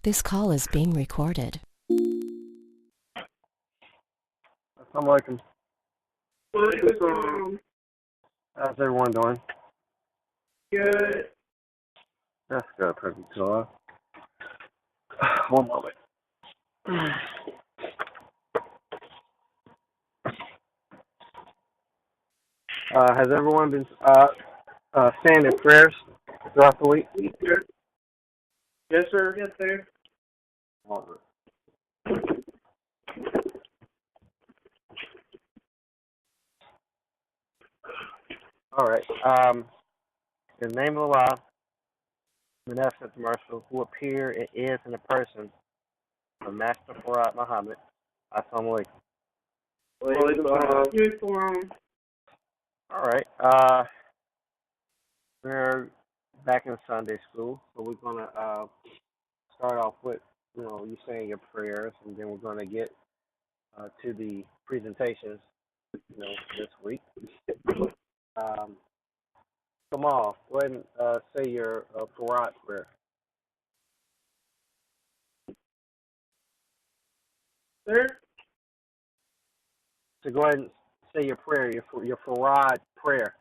This call is being recorded. Assalamu alaikum. Welcome. How's everyone doing? Good. That's good, perfect. So, one moment. Has everyone been saying their prayers throughout the week? Yes, sir. Yes, sir. All right. In the name of Allah, Beneficent, Merciful, who appear and is in the person of Master Farad Muhammad. Assalamu alaikum. All right. We're back in Sunday school, so we're gonna start off with you saying your prayers, and then we're gonna get to the presentations this week. Kamal, go ahead and say your Farad prayer. Sir? So go ahead and say your prayer, your Farad prayer.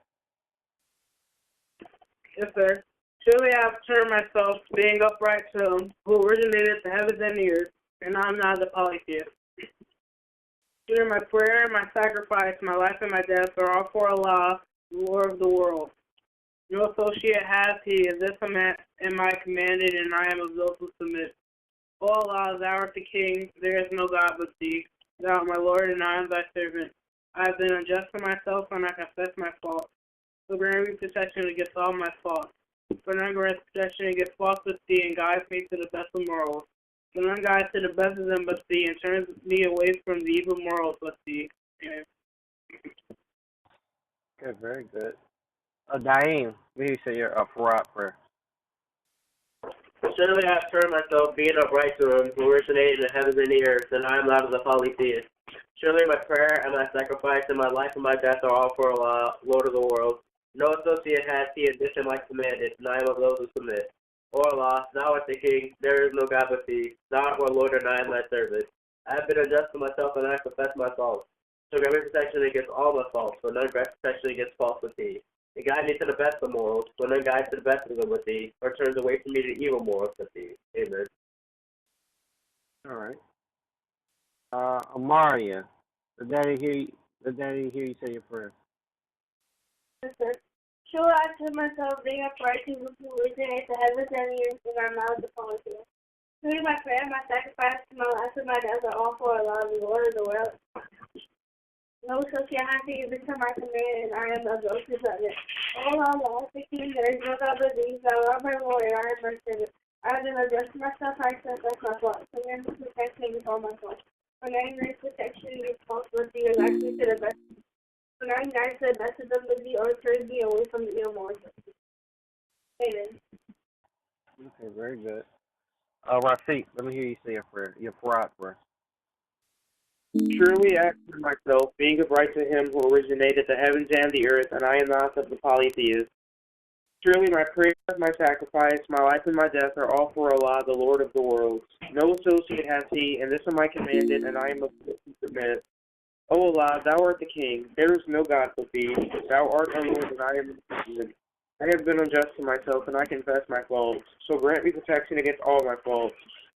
Yes, sir. Surely I have turned myself, being upright to him, who originated the heavens and the earth, and I am not the polytheist. Surely my prayer, my sacrifice, my life, and my death are all for Allah, the Lord of the world. No associate has he, and this am I commanded, and I am of those who submit. O Allah, thou art the King, there is no God but thee. Thou art my Lord, and I am thy servant. I have been unjust to myself, and I confess my fault. So grant me protection against all my faults. For none grants protection against faults but thee, and guides me to the best of morals. For none guides to the best of them but thee, and turns me away from the evil morals but thee. Amen. Okay, very good. Daim, maybe say your Farad prayer. Surely I have turned myself, being upright to him, who originated in the heavens and the earth, and I am not of the polytheist. Surely my prayer and my sacrifice and my life and my death are all for Allah, Lord of the world. No associate has he, and this am I commanded, and I am of those who submit. O Allah, thou art the King, there is no God but thee. Thou art my Lord, and I am thy servant. I have been unjust to myself, and I confess my faults. So grant me protection against all my faults, for none grants protection against faults with thee. And guide me to the best of morals, for none guides to the best of them with thee, or turns away from me to evil morals with thee. Amen. All right. Amaria, the daddy hear you say your prayer. Yes, sir. Sure, I to myself, being upright to who originates the heavens and the earth, and I'm not the polytheist. Truly my prayer, my sacrifice, my life, and my death are all for Allah, the Lord of the world. No associate has he, this is my command, and I am of those who submit. O Allah, the King, there is no God but thee. Thou art my Lord, and I am thy servant. I have been unjust to myself, I confess my fault. So grant me protection against all my faults. For none grants protection against faults with thee, and guides me to the best. For none guides to the best of them with thee, or turns me away from the evil morals. Amen. Okay, very good. Rafiq, let me hear you say your prayer, your Farad prayer. Surely I have turned myself, being upright to him who originated the heavens and the earth, and I am not of the polytheist. Surely my prayer, my sacrifice, my life, and my death are all for Allah, the Lord of the worlds. No associate has he, and this am I commanded, and I am of those who submit. O Allah, thou art the King, there is no God but thee. Thou art our Lord, and I am the servant. I have been unjust to myself, and I confess my faults. So grant me protection against all my faults.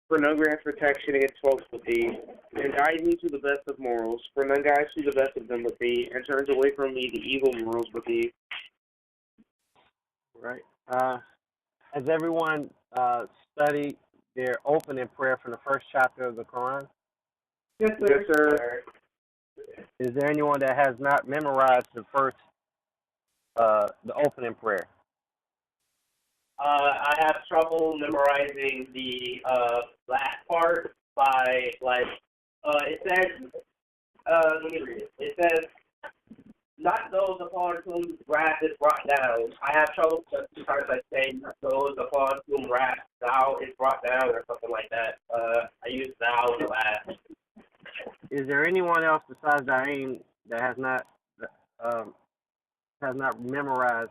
For none grants protection against faults with thee, and guide me to the best of morals. For none guides to the best of them with thee, and turns away from me the evil morals with thee. Right. Has everyone studied their opening prayer from the first chapter of the Quran? Yes, sir. Yes, sir. Is there anyone that has not memorized the opening prayer? I have trouble memorizing the last part by, it says, let me read it. It says, not those upon whom wrath is brought down. I have trouble sometimes I say, not those upon whom wrath thou is brought down, or something like that. I use thou in the last. Is there anyone else besides Daim that has not memorized,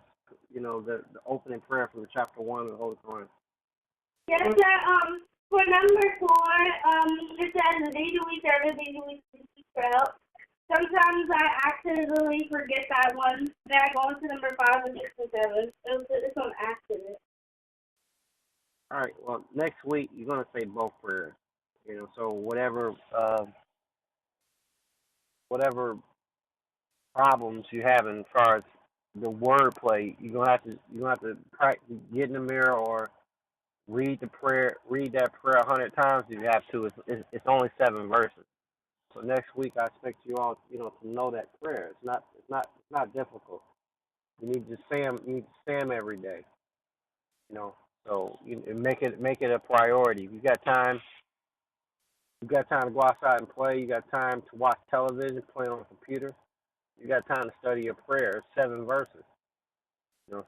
the opening prayer from chapter 1 of the Holy Quran? Yes, sir. For none number 4, it says the days of week are the days of week for help. Sometimes I accidentally forget that one. Then I go into number 5 and 6 and 7. It's on accident. All right. Well, next week you're gonna say both prayers. So whatever problems you have as far as the wordplay, you're gonna have to practice, get in the mirror or read that prayer 100 times if you have to. It's only 7 verses. So next week I expect you all to know that prayer. It's not difficult. You need to say them. You need to say them every day. So make it a priority. You got time. You got time to go outside and play. You got time to watch television, play on a computer. You got time to study your prayers, 7 verses.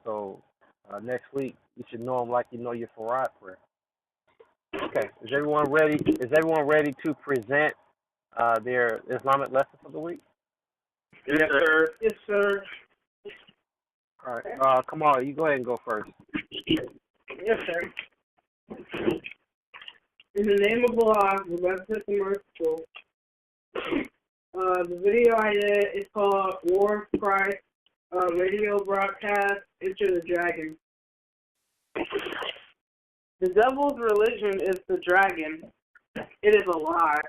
So next week you should know them like you know your Farad prayer. Okay, is everyone ready? Is everyone ready to present their Islamic lesson for the week? Yes, sir. Yes, sir. All right, Kamal, you go ahead and go first. Yes, sir. In the name of Allah, the Blessed and Merciful. The video I did is called War of Christ, radio broadcast, Enter the Dragon. The devil's religion is the dragon. It is a lie.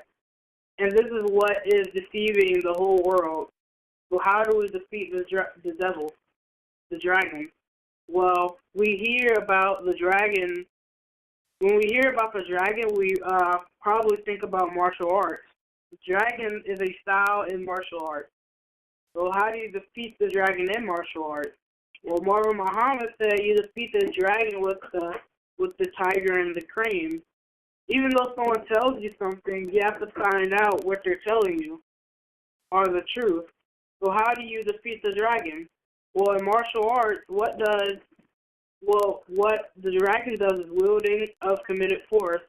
And this is what is deceiving the whole world. So how do we defeat the devil, the dragon? Well, we hear about the dragon. When we hear about the dragon, we probably think about martial arts. The dragon is a style in martial arts. So how do you defeat the dragon in martial arts? Well, Prophet Muhammad said you defeat the dragon with the tiger and the crane. Even though someone tells you something, you have to find out what they're telling you are the truth. So how do you defeat the dragon? Well, in martial arts, what the dragon does is wielding of committed force.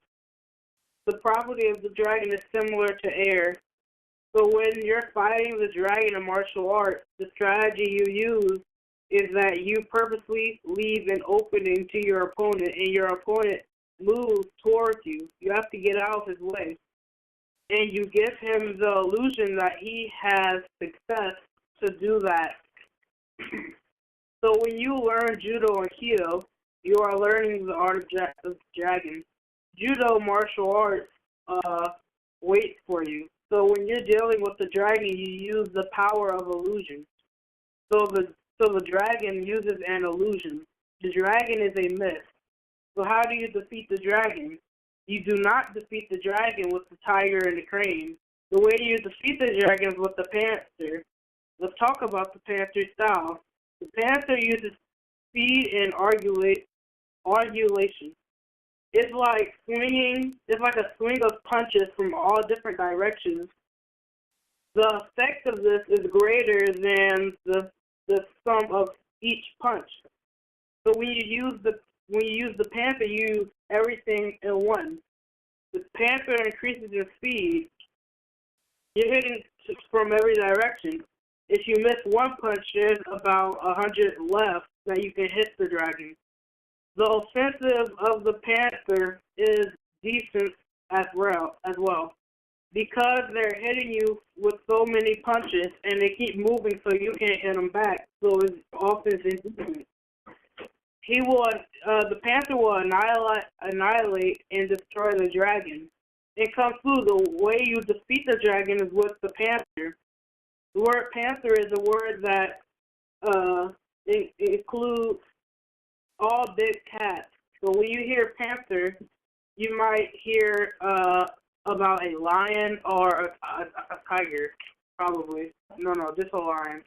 The property of the dragon is similar to air. So when you're fighting the dragon in martial arts, the strategy you use is that you purposely leave an opening to your opponent, and your opponent moves towards you. You have to get out of his way. And you give him the illusion that he has success to do that. So when you learn judo and kido, you are learning the art of dragon. Judo martial arts waits for you. So when you're dealing with the dragon, you use the power of illusion. So the dragon uses an illusion. The dragon is a myth. So how do you defeat the dragon? You do not defeat the dragon with the tiger and the crane. The way you defeat the dragon is with the panther. Let's talk about the panther style. The panther uses speed and argulation. It's like a swing of punches from all different directions. The effect of this is greater than the sum of each punch. So when you use the panther, you use everything in one. The panther increases your speed. You're hitting from every direction. If you miss one punch, there's about 100 left that you can hit the dragon. The offensive of the panther is decent as well. Because they're hitting you with so many punches and they keep moving so you can't hit them back. So his offense is decent. The panther will annihilate and destroy the dragon. In Kung Fu, the way you defeat the dragon is with the panther. The word panther is a word that includes all big cats. So when you hear panther, you might hear about a lion or a tiger, probably. No, just a lion.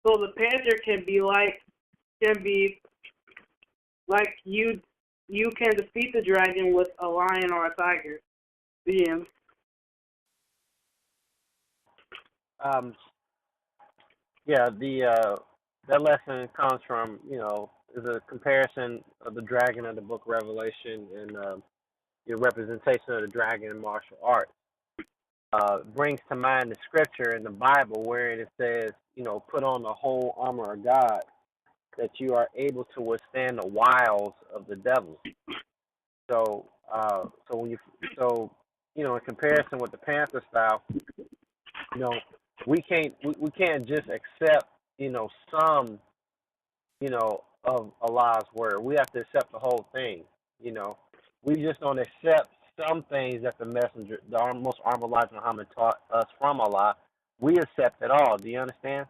So the panther can be like you can defeat the dragon with a lion or a tiger. Yeah. That lesson comes from, is a comparison of the dragon of the book Revelation and your representation of the dragon in martial arts. Brings to mind the scripture in the Bible where it says, put on the whole armor of God, that you are able to withstand the wiles of the devil. So So in comparison with the Panther style, you know, we can't just accept, some, of Allah's word. We have to accept the whole thing. You know, we just don't accept some things that the messenger, the most honorable Elijah Muhammad taught us from Allah. We accept it all. Do you understand?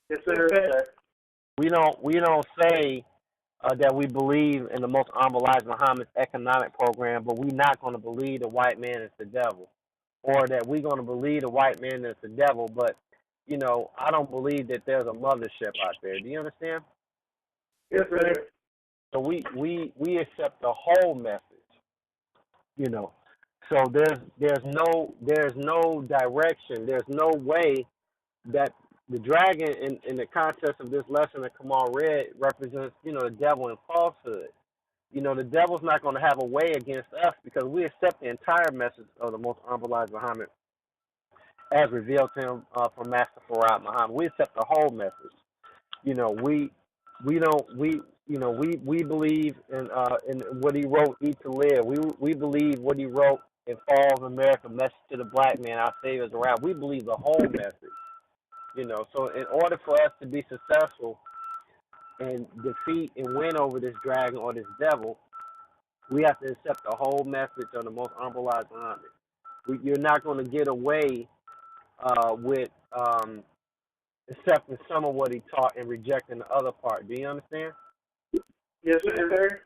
Yes, sir. We don't say that we believe in the most honorable Elijah Muhammad's economic program, but we're not going to believe the white man is the devil, or that we're going to believe the white man is the devil. But I don't believe that there's a mothership out there. Do you understand? Yes, sir. So we accept the whole message. So there's no direction. There's no way that the dragon in the context of this lesson that Kamal read represents, the devil and falsehood. The devil's not going to have a way against us because we accept the entire message of the most honorable Elijah Muhammad as revealed to him from Master Farad Muhammad. We accept the whole message. We believe in what he wrote, Eat to Live. We believe what he wrote in Fall of America, Message to the Black Man, Our Savior's Around. We believe the whole message. So in order for us to be successful and defeat and win over this dragon or this devil, we have to accept the whole message of the most honorable Elijah Muhammad. You're not going to get away with accepting some of what he taught and rejecting the other part. Do you understand? Yes, sir.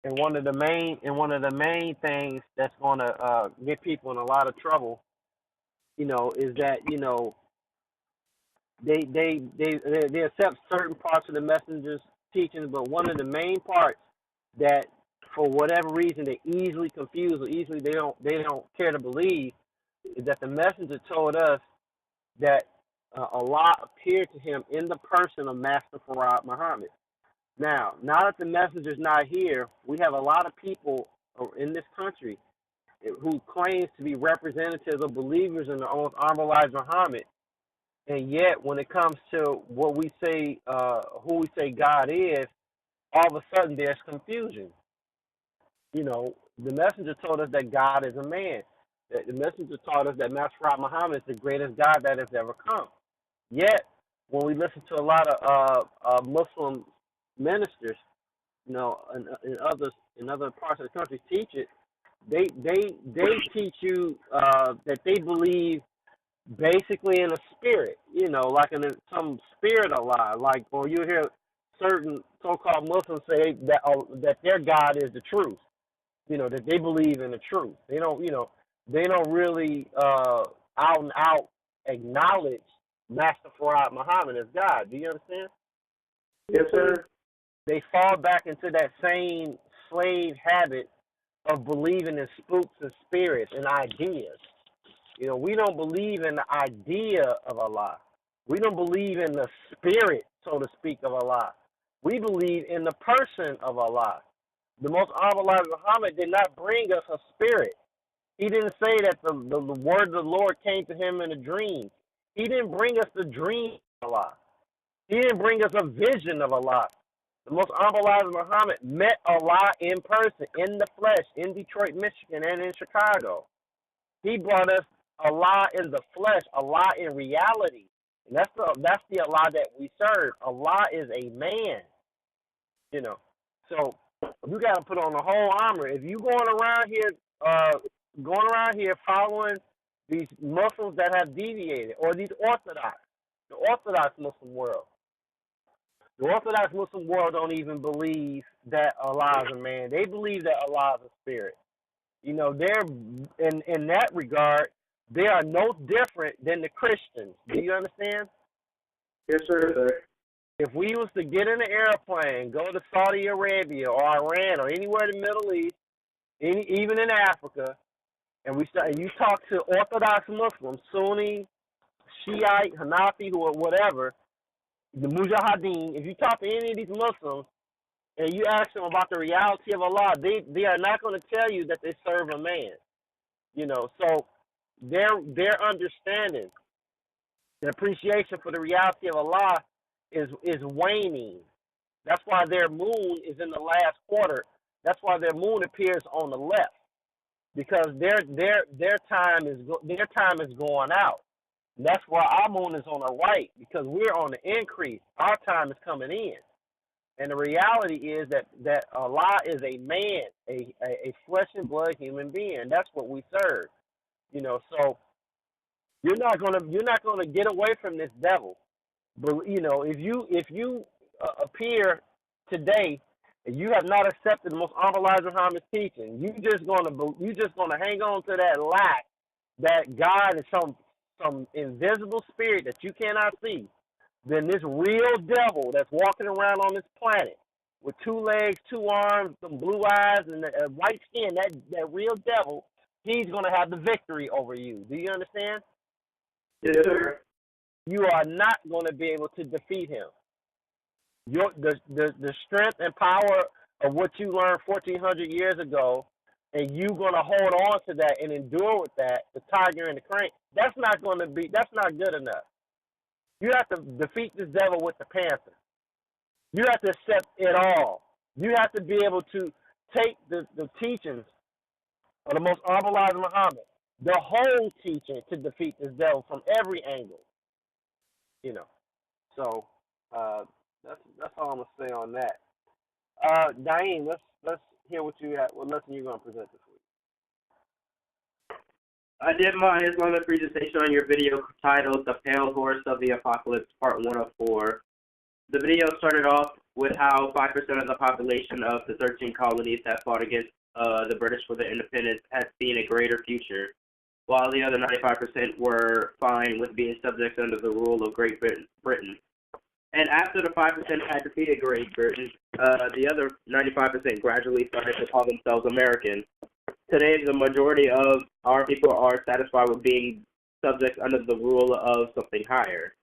And one of the main things that's going to get people in a lot of trouble, is that they accept certain parts of the messenger's teachings, but one of the main parts that, for whatever reason, they easily confuse or easily they don't care to believe is that the messenger told us that Allah appeared to him in the person of Master Farad Muhammad. Now that the messenger's not here, we have a lot of people in this country who claims to be representatives of believers in the most honorable Elijah Muhammad, and yet when it comes to what we say, who we say God is, all of a sudden there's confusion. The messenger told us that God is a man. The messenger taught us that Master Farad Muhammad is the greatest God that has ever come. Yet, when we listen to a lot of Muslim ministers, in other parts of the country teach it, they teach you that they believe basically in a spirit, like in some spirit Allah, or you hear certain so-called Muslims say that their God is the truth, that they believe in the truth. They don't really out and out acknowledge Master Farad Muhammad as God. Do you understand? Yes, sir. They fall back into that same slave habit of believing in spooks and spirits and ideas. We don't believe in the idea of Allah. We don't believe in the spirit, so to speak, of Allah. We believe in the person of Allah. The most honorable Elijah Muhammad did not bring us a spirit. He didn't say that the word of the Lord came to him in a dream. He didn't bring us the dream of Allah. He didn't bring us a vision of Allah. The most honorable Elijah Muhammad met Allah in person, in the flesh, in Detroit, Michigan, and in Chicago. He brought us Allah in the flesh, Allah in reality. And that's the Allah that we serve. Allah is a man. So you got to put on the whole armor. If you going around here following these Muslims that have deviated, or these the Orthodox Muslim world. The Orthodox Muslim world don't even believe that Allah is a man. They believe that Allah is a spirit. They're in that regard, they are no different than the Christians. Do you understand? Yes, sir. If we was to get in an airplane, go to Saudi Arabia or Iran or anywhere in the Middle East, even in Africa, and you talk to Orthodox Muslims, Sunni, Shiite, Hanafi, or whatever, the Mujahideen, if you talk to any of these Muslims and you ask them about the reality of Allah, they are not going to tell you that they serve a man. So their understanding and appreciation for the reality of Allah is waning. That's why their moon is in the last quarter That's why their moon appears on the left, because their time is going out. And that's why our moon is on the right, because we're on the increase. Our time is coming in. And the reality is that Allah is a man, a flesh and blood human being. That's what we serve. So you're not gonna get away from this devil. But if you appear today and you have not accepted the most honorable Elijah Muhammad's teaching, you just gonna hang on to that lie that God is some invisible spirit that you cannot see. Then this real devil that's walking around on this planet with 2 legs, 2 arms, some blue eyes, and white skin, that real devil, he's gonna have the victory over you. Do you understand? Yes, sir. You are not going to be able to defeat him. The strength and power of what you learned 1,400 years ago, and you going to hold on to that and endure with that, the tiger and the crane, that's not good enough. You have to defeat this devil with the panther. You have to accept it all. You have to be able to take the teachings of the most honorable Elijah Muhammad, the whole teaching, to defeat this devil from every angle. So that's all I'm gonna say on that. Diane, let's hear what lesson you're gonna present this week. I did my Islamic presentation on your video titled "The Pale Horse of the Apocalypse," Part 1 of 4. The video started off with how 5% of the population of the 13 colonies that fought against the British for their independence had seen a greater future, while the other 95% were fine with being subjects under the rule of Great Britain. And after the 5% had defeated Great Britain, the other 95% gradually started to call themselves American. Today, the majority of our people are satisfied with being subjects under the rule of something higher.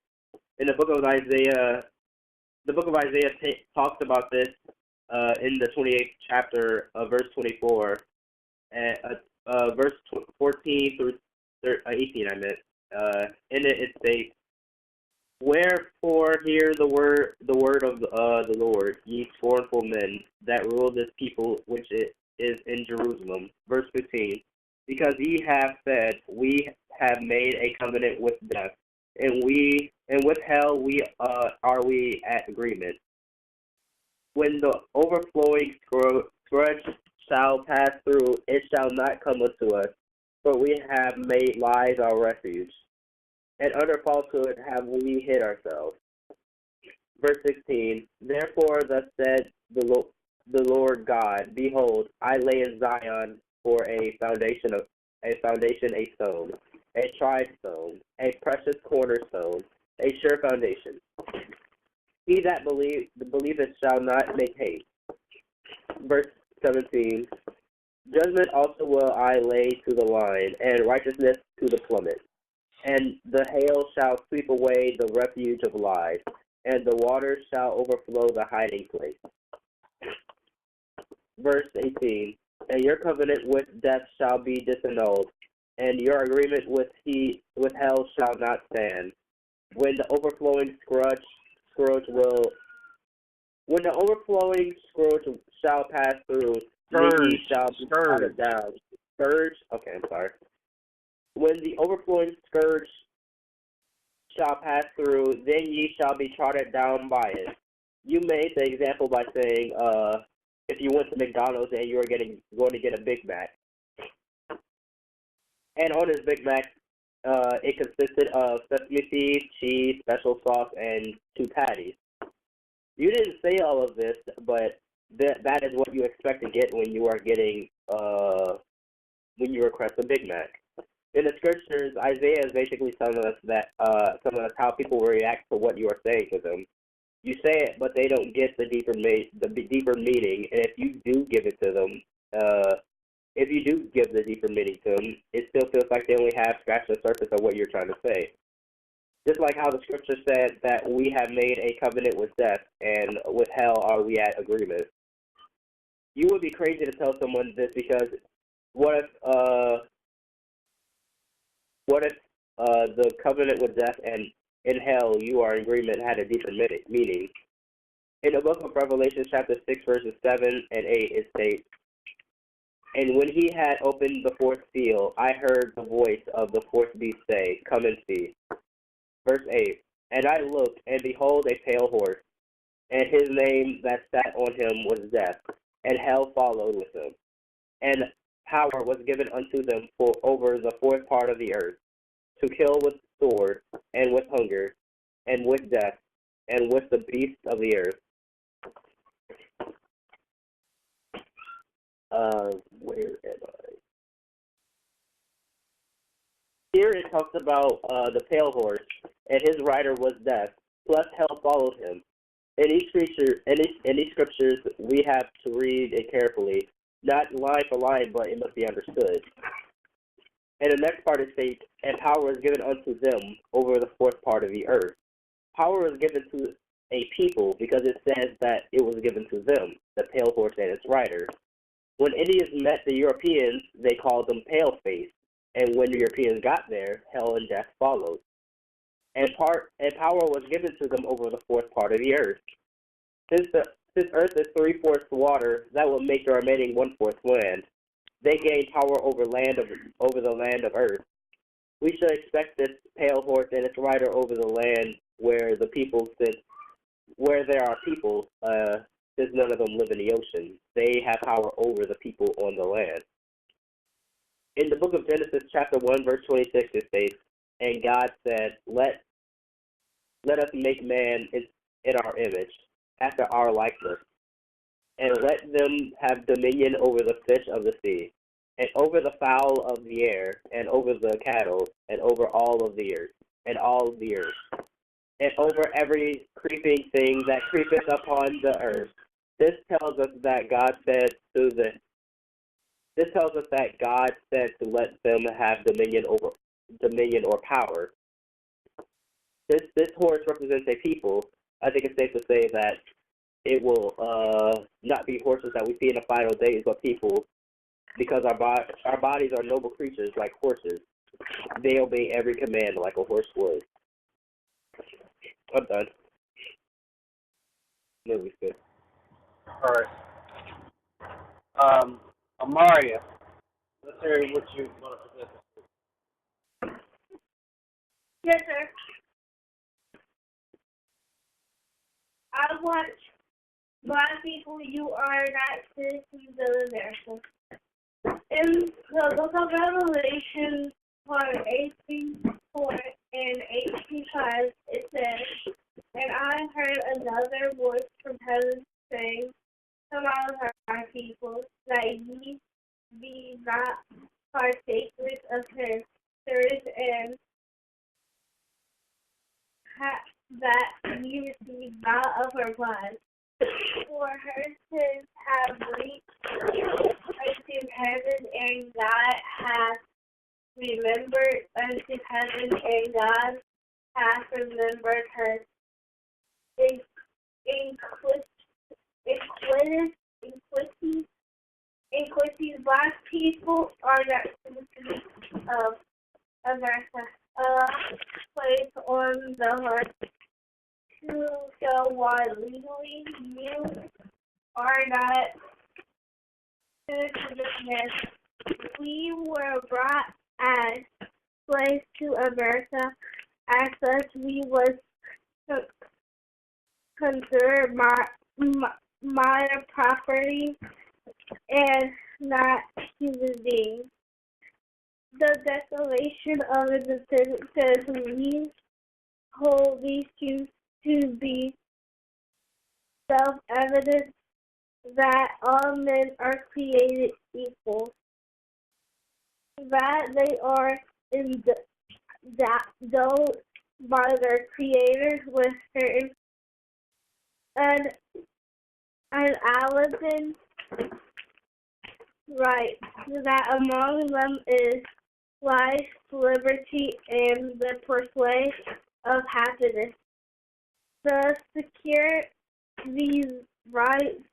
In the book of Isaiah, talks about this in the 28th chapter, verse 24, and verse 14 through 18, I meant. In it states, "Wherefore hear the word of the Lord, ye scornful men that rule this people which it is in Jerusalem." Verse 15, "Because ye have said, we have made a covenant with death, and with hell are we at agreement. When the overflowing scourge shall pass through, it shall not come unto us, for we have made lies our refuge, and under falsehood have we hid ourselves." Verse 16, "Therefore thus said the Lord God, Behold, I lay in Zion for a foundation, a stone, a tried stone, a precious cornerstone, a sure foundation. He that believeth shall not make haste." Verse 17, "Judgment also will I lay to the line, and righteousness to the plummet. And the hail shall sweep away the refuge of lies, and the waters shall overflow the hiding place." Verse 18, "And your covenant with death shall be disannulled, and your agreement with hell shall not stand. When the overflowing scourge shall pass through, then ye shall be trodden down." Scourge? Okay, I'm sorry. "When the overflowing scourge shall pass through, then ye shall be trodden down by it." You made the example by saying, if you went to McDonald's and you were going to get a Big Mac, and on this Big Mac, it consisted of sesame seeds, cheese, special sauce, and 2 patties. You didn't say all of this, but that is what you expect to get when you are getting when you request a Big Mac. In the scriptures, Isaiah is basically telling us how people will react to what you are saying to them. You say it, but they don't get the deeper meaning. And if you do give it to them, if you do give the deeper meaning to them, it still feels like they only have scratched the surface of what you're trying to say. Just like how the scripture said that we have made a covenant with death, and with hell are we at agreement. You would be crazy to tell someone this, because what if the covenant with death and in hell you are in agreement had a deeper meaning? In the book of Revelation, chapter 6, verses 7 and 8, it states, "And when he had opened the fourth seal, I heard the voice of the fourth beast say, 'Come and see.'" Verse 8, "And I looked, and behold, a pale horse, and his name that sat on him was Death, and hell followed with him. And power was given unto them over the fourth part of the earth, to kill with sword, and with hunger, and with death, and with the beasts of the earth." Where am I? Here it talks about the pale horse, and his rider was Death, plus hell followed him. In these scriptures, we have to read it carefully, not line for line, but it must be understood. And the next part it states, "And power was given unto them over the fourth part of the earth." Power was given to a people because it says that it was given to them, the pale horse and its rider. When Indians met the Europeans, they called them pale-faced, and when the Europeans got there, hell and death followed. And power was given to them over the fourth part of the earth. Since earth is 3/4 water, that will make the remaining 1/4 land. They gained power over the land of earth. We should expect this pale horse and its rider over the land where there are people, since none of them live in the ocean. They have power over the people on the land. In the book of Genesis, chapter 1, verse 26, it states, "And God said, Let us make man in our image, after our likeness, and let them have dominion over the fish of the sea, and over the fowl of the air, and over the cattle, and over all of the earth, and over every creeping thing that creepeth upon the earth." This tells us that God said to let them have dominion or power. This horse represents a people. I think it's safe to say that it will not be horses that we see in the final days, but people, because our bodies are noble creatures like horses. They obey every command like a horse would. I'm done. Movie's good. All right. Amaria, let's hear what you want to present. Yes, sir. I watch Black people, you are not citizens of America. In the book of Revelation, part 18:4 and 18:5, it says, "And I heard another voice from heaven saying, Come out of our people, that ye be not partakers of her thirst, and that ye receive not of her blood. For her sins have reached unto heaven, and God hath remembered unto heaven, and God hath remembered her iniquities. Black people are not citizens of America. Place on the heart to show why legally you are not citizens of America. We were brought as slaves to America. As such, we was considered minor property and not human beings. The Declaration of Independence says we hold these truths to be self-evident that all men are created equal, that they are endowed by their Creator with certain unalienable rights, that among them is life, liberty, and the pursuit of happiness. To secure these rights,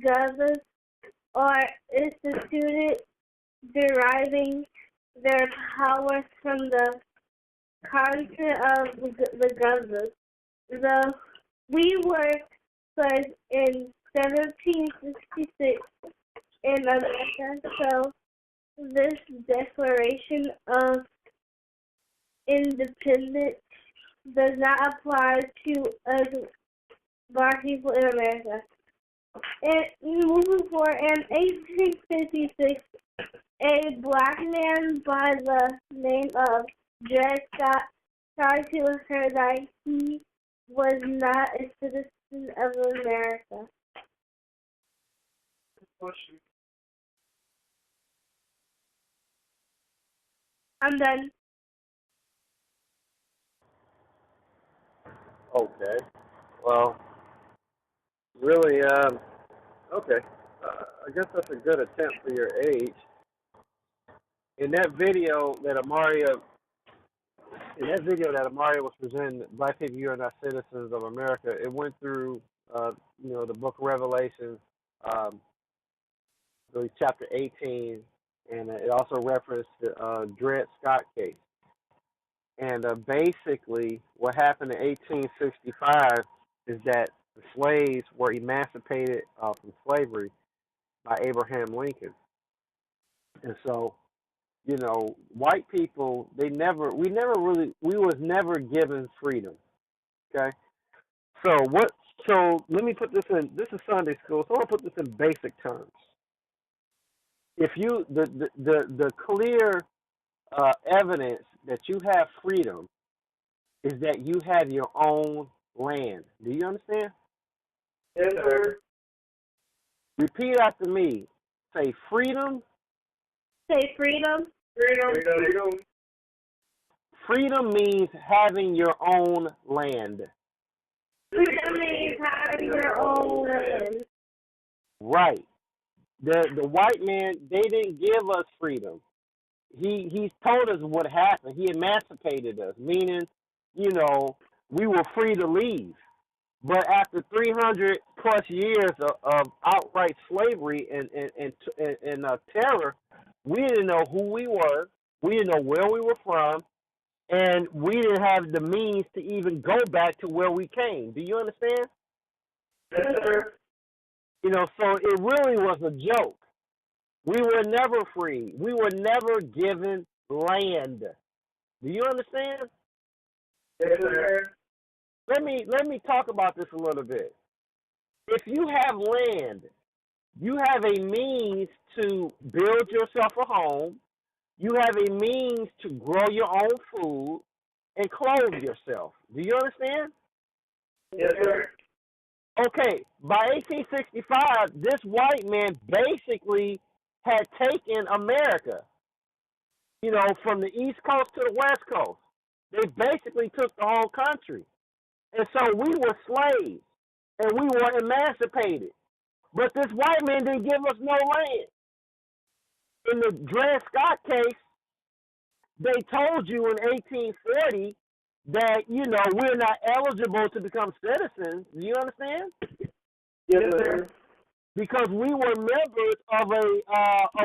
governments are instituted, deriving their powers from the content of the government. We were place in 1766 in America, so this Declaration of Independence does not apply to us black people in America. And moving forward, in 1856, a black man by the name of Dred Scott tried to assert that he was not a citizen of America. I'm done. Okay. Well, really, okay. I guess that's a good attempt for your age. In that video that Amaria was presenting, Black people, you are not citizens of America. It went through, the Book of Revelation, really chapter 18, and it also referenced the Dred Scott case. And basically, what happened in 1865 is that the slaves were emancipated from slavery by Abraham Lincoln. And so, white people, we was never given freedom. Okay? So let me put this is Sunday school, so I'll put this in basic terms. If you, the clear evidence that you have freedom is that you have your own land. Do you understand? Yes, sir. Repeat after me. Say freedom. Say freedom. Freedom. Freedom means having your own land. Freedom means having your own land. Right. The white man, they didn't give us freedom. He's told us what happened. He emancipated us, meaning, we were free to leave. But after 300 plus years of outright slavery and terror, we didn't know who we were. We didn't know where we were from, and we didn't have the means to even go back to where we came. Do you understand? Yes, sir. So it really was a joke. We were never free. We were never given land. Do you understand? Yes, sir. Let me talk about this a little bit. If you have land, you have a means to build yourself a home. You have a means to grow your own food and clothe yourself. Do you understand? Yes, sir. Okay, by 1865, this white man basically had taken America, from the East Coast to the West Coast. They basically took the whole country. And so we were slaves, and we were emancipated. But this white man didn't give us no land. In the Dred Scott case, they told you in 1840 that, we're not eligible to become citizens. Do you understand? Yes, sir. Because we were members of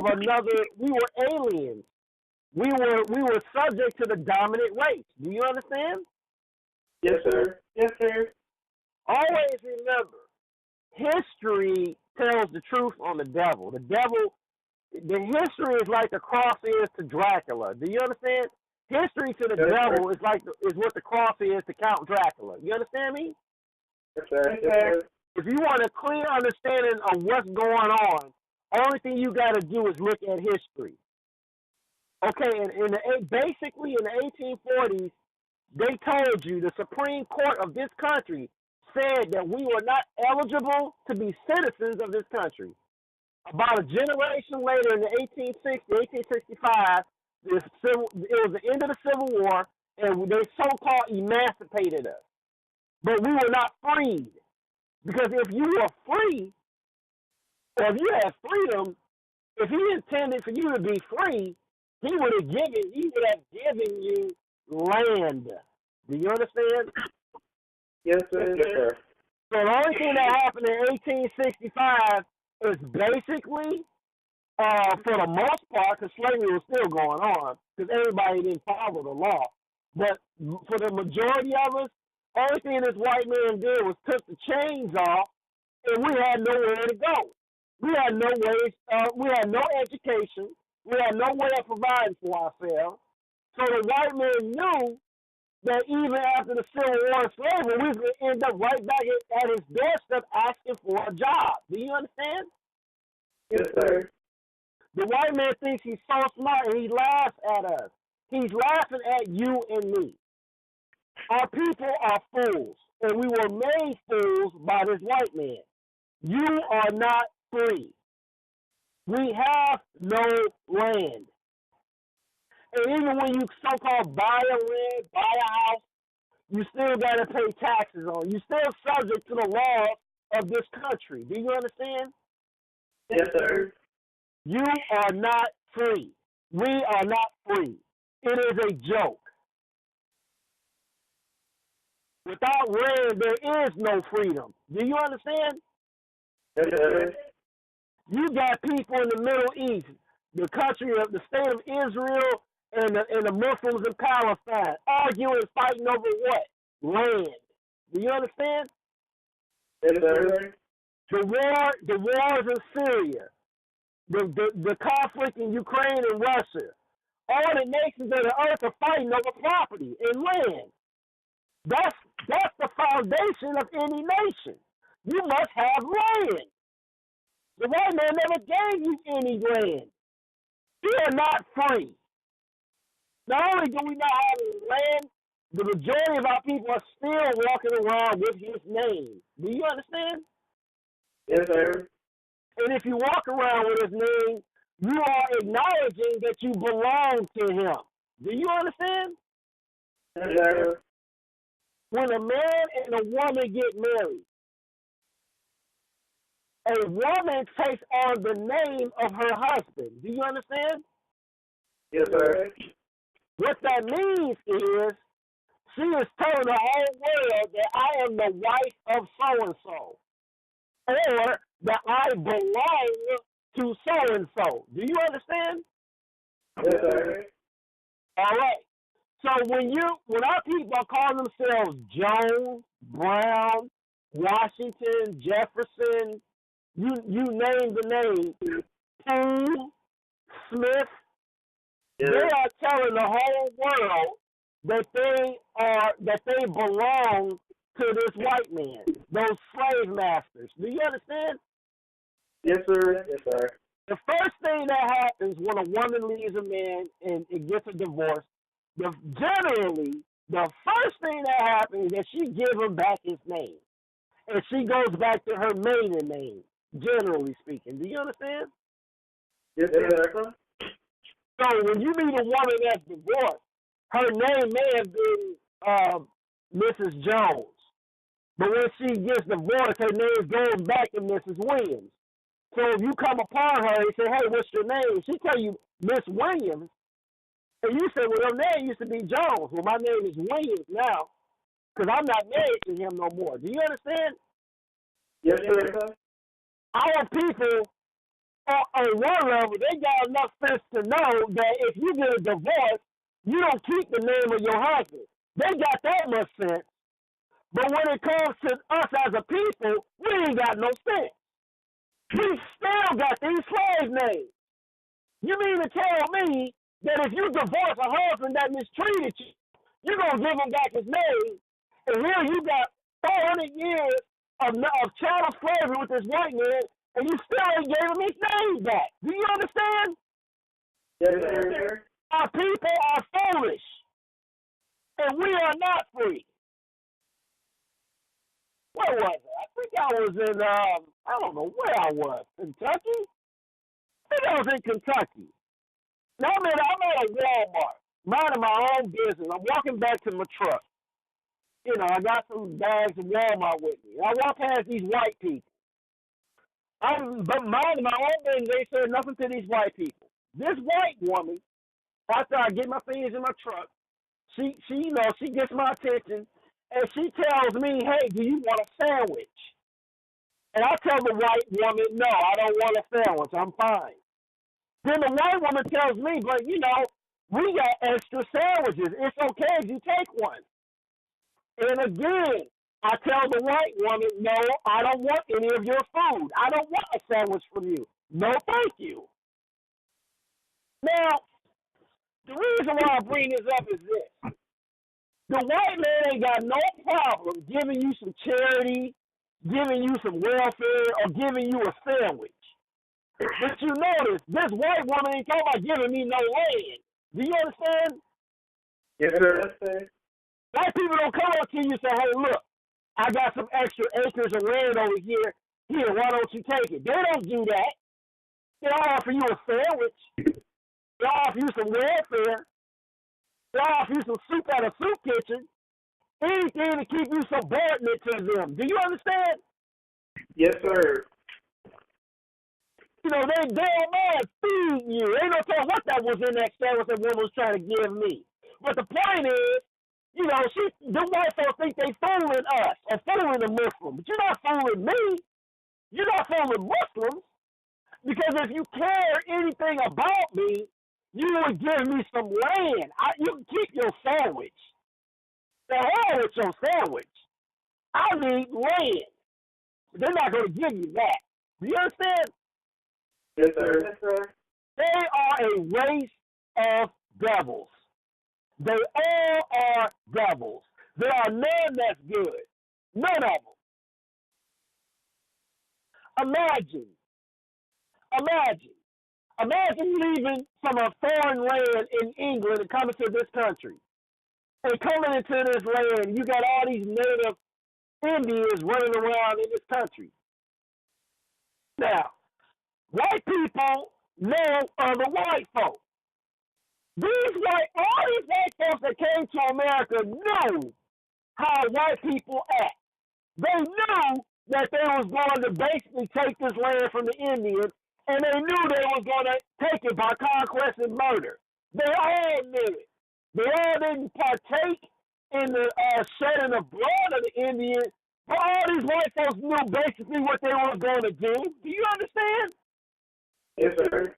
another. We were aliens. We were subject to the dominant race. Do you understand? Yes, sir. Yes, sir. Always remember, history tells the truth on the devil. The history is like the cross is to Dracula. Do you understand? History to the devil is what the cross is to Count Dracula. You understand me? Yes, sir. Yes, sir. If you want a clear understanding of what's going on, only thing you got to do is look at history. Okay, basically in the 1840s, they told you, the Supreme Court of this country said that we were not eligible to be citizens of this country. About a generation later, in the 1865, it was the end of the Civil War, and they so-called emancipated us. But we were not freed. Because if you were free, or if you had freedom, if he intended for you to be free, he would have given you land. Do you understand? Yes, sir. Yes, sir. So the only thing that happened in 1865 is basically, for the most part, because slavery was still going on, because everybody didn't follow the law. But for the majority of us, only thing this white man did was took the chains off and we had nowhere to go. We had no ways. We had no education. We had no way of providing for ourselves. So the white man knew that even after the Civil War and slavery, we was going to end up right back at his doorstep asking for a job. Do you understand? Yes, sir. The white man thinks he's so smart and he laughs at us. He's laughing at you and me. Our people are fools, and we were made fools by this white man. You are not free. We have no land. And even when you so-called buy a land, buy a house, you still got to pay taxes on it. You're still subject to the laws of this country. Do you understand? Yes, sir. You are not free. We are not free. It is a joke. Without land, there is no freedom. Do you understand? Yes, sir. You got people in the Middle East, the country of the state of Israel, and the Muslims in Palestine, arguing and fighting over what? Land. Do you understand? Yes, sir. The wars in Syria, the conflict in Ukraine and Russia, all the nations of the earth are fighting over property and land. That's the foundation of any nation. You must have land. The white man never gave you any land. You are not free. Not only do we not have any land, the majority of our people are still walking around with his name. Do you understand? Yes, sir. And if you walk around with his name, you are acknowledging that you belong to him. Do you understand? Yes, sir. When a man and a woman get married, a woman takes on the name of her husband. Do you understand? Yes, sir. What that means is she is telling the whole world that I am the wife of so-and-so, or that I belong to so-and-so. Do you understand? Yes, sir. All right. So when our people are calling themselves Jones, Brown, Washington, Jefferson, you name the name, Poole, Smith, Yes. they are telling the whole world that they belong to this white man, those slave masters. Do you understand? Yes, sir. Yes, sir. The first thing that happens when a woman leaves a man and gets a divorce, generally, the first thing that happens is that she gives him back his name. And she goes back to her maiden name, generally speaking. Do you understand? Yes, sir. So when you meet a woman that's divorced, her name may have been Mrs. Jones. But when she gets divorced, her name goes back to Mrs. Williams. So if you come upon her and say, hey, what's your name? She tell you Miss Williams. And you say, well, her name used to be Jones. Well, my name is Williams now because I'm not married to him no more. Do you understand? Yes, sir. Our people, on one level, they got enough sense to know that if you get a divorce, you don't keep the name of your husband. They got that much sense. But when it comes to us as a people, we ain't got no sense. We still got these slave names. You mean to tell me that if you divorce a husband that mistreated you, you're going to give him back his name, and here you got 400 years of chattel slavery with this white man, and you still ain't gave him his name back. Do you understand? Yes, sir. Our people are foolish, and we are not free. Where was I? I think I was in, I don't know where I was. Kentucky? I think I was in Kentucky. Now I'm at a Walmart, minding my own business. I'm walking back to my truck. You know, I got some bags of Walmart with me. I walk past these white people. I'm minding my own business. They said nothing to these white people. This white woman, after I get my fingers in my truck, she gets my attention, and she tells me, hey, do you want a sandwich? And I tell the white woman, no, I don't want a sandwich. I'm fine. Then the white woman tells me, but, you know, we got extra sandwiches. It's okay if you take one. And again, I tell the white woman, no, I don't want any of your food. I don't want a sandwich from you. No, thank you. Now, the reason why I bring this up is this. The white man ain't got no problem giving you some charity, giving you some welfare, or giving you a sandwich. But you notice, this white woman ain't talking about giving me no land. Do you understand? Yes, sir. Black people don't come up to you and say, hey, look, I got some extra acres of land over here. Here, why don't you take it? They don't do that. They offer you a sandwich. They offer you some welfare. They offer you some soup at a soup kitchen. Anything to keep you subordinate to them. Do you understand? Yes, sir. You know, they don't mind feeding you. They don't care what that was in that sandwich that one was trying to give me. But the point is, you know, the white folks think they fooling us or fooling the Muslims. But you're not fooling me. You're not fooling Muslims. Because if you care anything about me, you would give me some land. You can keep your sandwich. The hell with your sandwich. I need land. They're not going to give you that. Do you understand? Yes, sir. Yes, sir. They are a race of devils. They all are devils. There are none that's good. None of them. Imagine leaving from a foreign land in England and coming to this country. And coming into this land, you got all these native Indians running around in this country. Now, white people know other white folks. All these white folks that came to America know how white people act. They knew that they was going to basically take this land from the Indians, and they knew they was going to take it by conquest and murder. They all knew it. They all didn't partake in the shedding of blood of the Indians, but all these white folks knew basically what they were going to do. Do you understand? Yes, sir.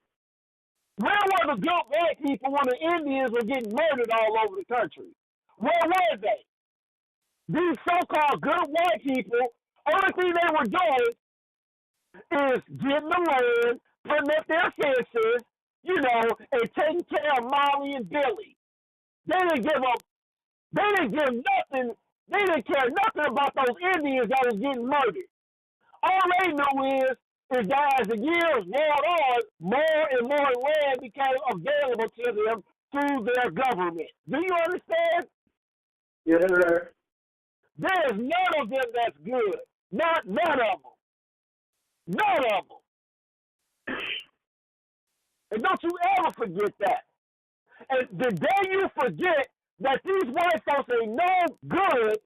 Where were the good white people when the Indians were getting murdered all over the country? Where were they? These so-called good white people, only thing they were doing is getting the land, putting up their fences, you know, and taking care of Molly and Billy. They didn't give nothing. They didn't care nothing about those Indians that was getting murdered. All they knew is that as the years wore on, more and more land became available to them through their government. Do you understand? Yes, sir. There is none of them that's good. None of them. None of them. And don't you ever forget that. And the day you forget that these white folks ain't no good,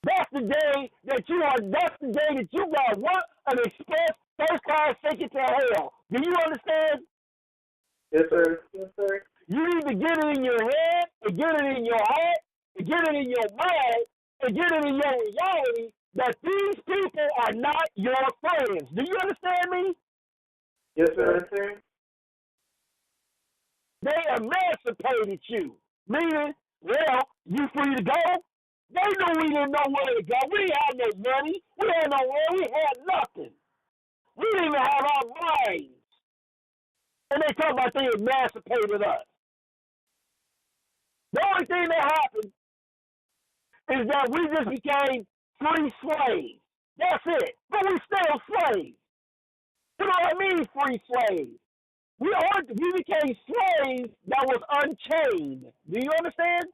that's the day that you got an express first class ticket to hell. Do you understand? Yes, sir. Yes, sir. You need to get it in your head, and get it in your heart, and get it in your mind, and get it in your reality that these people are not your friends. Do you understand me? Yes, sir. Yes, sir. They emancipated you, meaning, well, you free to go. They knew we didn't know where to go. We didn't have no money. We had no land. We had nothing. We didn't even have our minds. And they talk about they emancipated us. The only thing that happened is that we just became free slaves. That's it. But we still slaves. You know what I mean, free slaves? We became slaves that was unchained. Do you understand?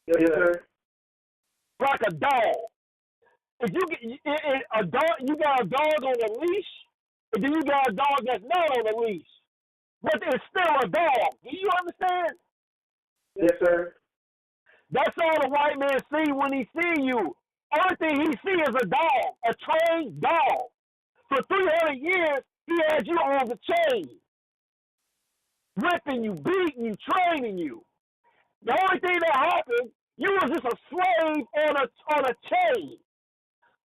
Yes, sir. Like a dog. If you get a dog, you got a dog on a leash, and then you got a dog that's not on a leash, but it's still a dog. Do you understand? Yes, sir. That's all the white man see when he see you. Only thing he see is a dog, a trained dog. For 300 years, he had you on the chain, whipping you, beating you, training you. The only thing that happened, you was just a slave on a chain.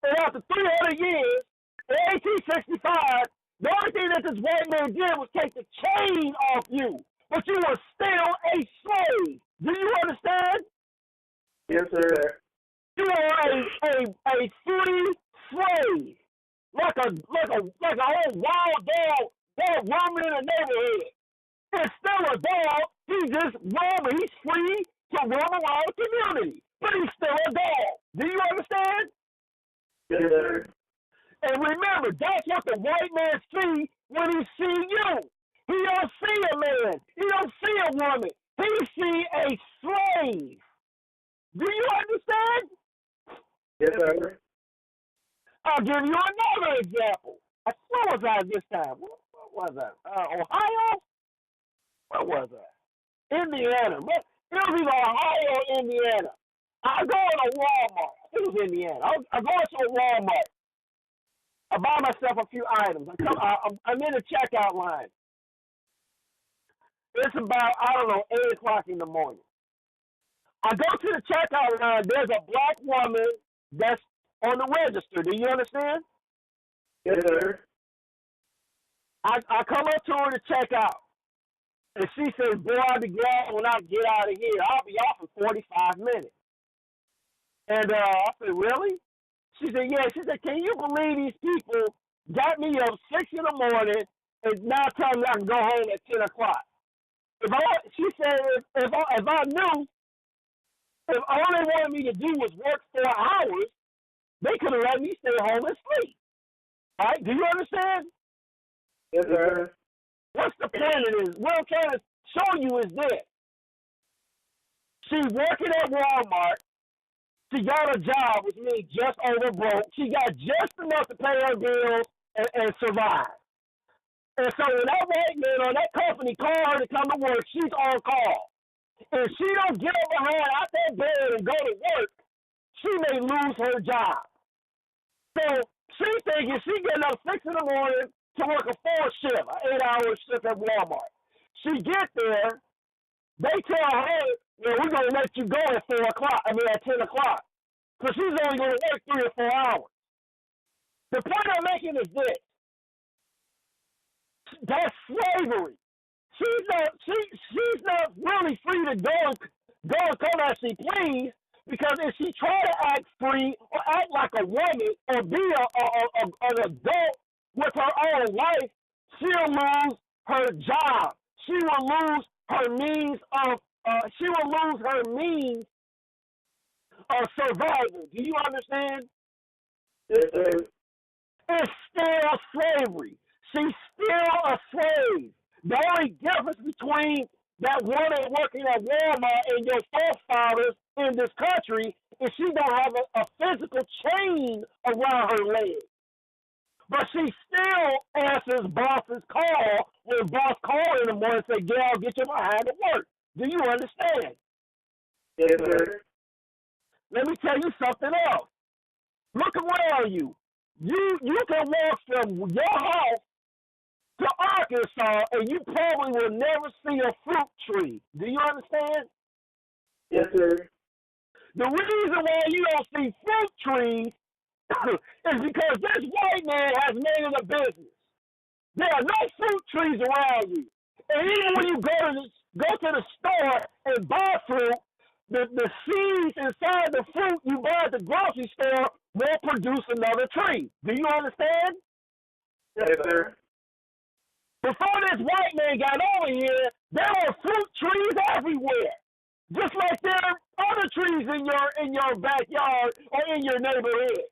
And after 300 years, in 1865, the only thing that this white man did was take the chain off you. But you were still a slave. Do you understand? Yes, sir. You are a He just roaming. He's free to roam around the community, but he's still a dog. Do you understand? Yes, sir. And remember, that's what the white man see when he see you. He don't see a man. He don't see a woman. He see a slave. Do you understand? Yes, sir. I'll give you another example. Where was I this time? What was that? Ohio? Where was I? Indiana. It was either Ohio or Indiana. I go to Walmart. I think it was Indiana. I go to a Walmart. I buy myself a few items. I'm in the checkout line. It's about, 8 o'clock in the morning. I go to the checkout line. There's a black woman that's on the register. Do you understand? Yes, sir. I come up to her to check out. And she says, boy, I'll be glad when I get out of here. I'll be off in 45 minutes. And I said, really? She said, yeah. She said, can you believe these people got me up 6 in the morning and now tell me I can go home at 10 o'clock? She said, if I knew, if all they wanted me to do was work 4 hours, they could have let me stay home and sleep. All right? Do you understand? Yes, sir. What's the point of this? What I'm trying to show you is this. She's working at Walmart. She got a job, which means just over broke. She got just enough to pay her bills and survive. And so when that white man or that company call her to come to work, she's on call. If she don't get up behind out that bed and go to work, she may lose her job. So she thinking she getting up 6 in the morning to work a 4 shift, an 8-hour shift at Walmart. She get there, they tell her, well, we're going to let you go at 10 o'clock. So she's only going to work 3 or 4 hours. The point I'm making is this. That's slavery. She's not really free to go and come as she please, because if she try to act free or act like a woman or be an adult with her own life, she'll lose her job. She will lose her means of survival. Do you understand? Yes, sir. It's still slavery. She's still a slave. The only difference between that woman working at Walmart and your forefathers in this country is she don't have a physical chain around her leg. But she still answers boss's call when boss calls in the morning and say, "Girl, get your behind to work." Do you understand? Yes, sir. Let me tell you something else. Look around you. You can walk from your house to Arkansas and you probably will never see a fruit tree. Do you understand? Yes, sir. The reason why you don't see fruit trees is because this white man has made it a business. There are no fruit trees around you. And even when you go to the store and buy fruit, the seeds inside the fruit you buy at the grocery store will produce another tree. Do you understand? Yes, sir. Before this white man got over here, there were fruit trees everywhere. Just like there are other trees in your backyard or in your neighborhood.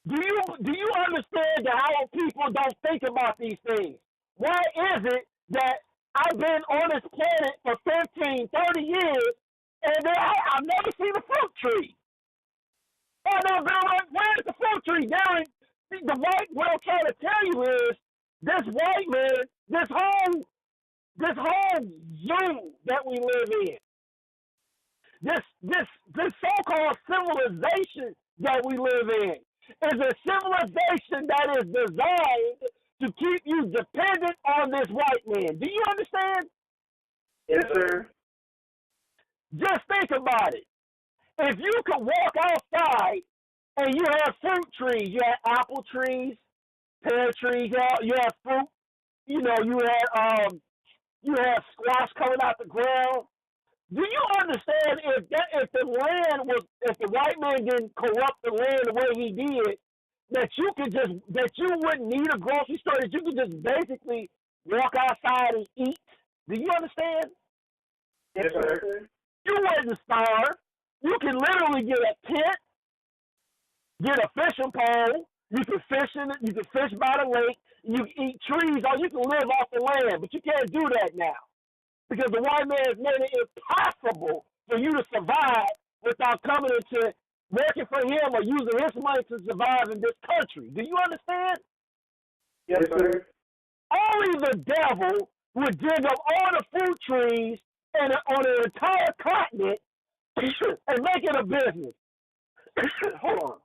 Do you understand that how people don't think about these things? Why is it that I've been on this planet for 15, 30 years, and I've never seen a fruit tree? Where's the fruit tree? What I'm trying to tell you is, this white man, this whole zoo that we live in, this so-called civilization that we live in, is a civilization that is designed to keep you dependent on this white man. Do you understand? Yes, sir. Just think about it. If you could walk outside and you have fruit trees, you have apple trees, pear trees, you have fruit, you have squash coming out the ground. Do you understand if the white man didn't corrupt the land the way he did, that you wouldn't need a grocery store, that you could just basically walk outside and eat? Do you understand? Yes, sir. You wouldn't starve. You can literally get a tent, get a fishing pole. You can fish by the lake. You can eat trees, or you can live off the land. But you can't do that now because the white man has made it impossible for you to survive without coming into working for him or using his money to survive in this country. Do you understand? Yes, sir. Only the devil would dig up all the fruit trees and on an entire continent and make it a business. Hold on.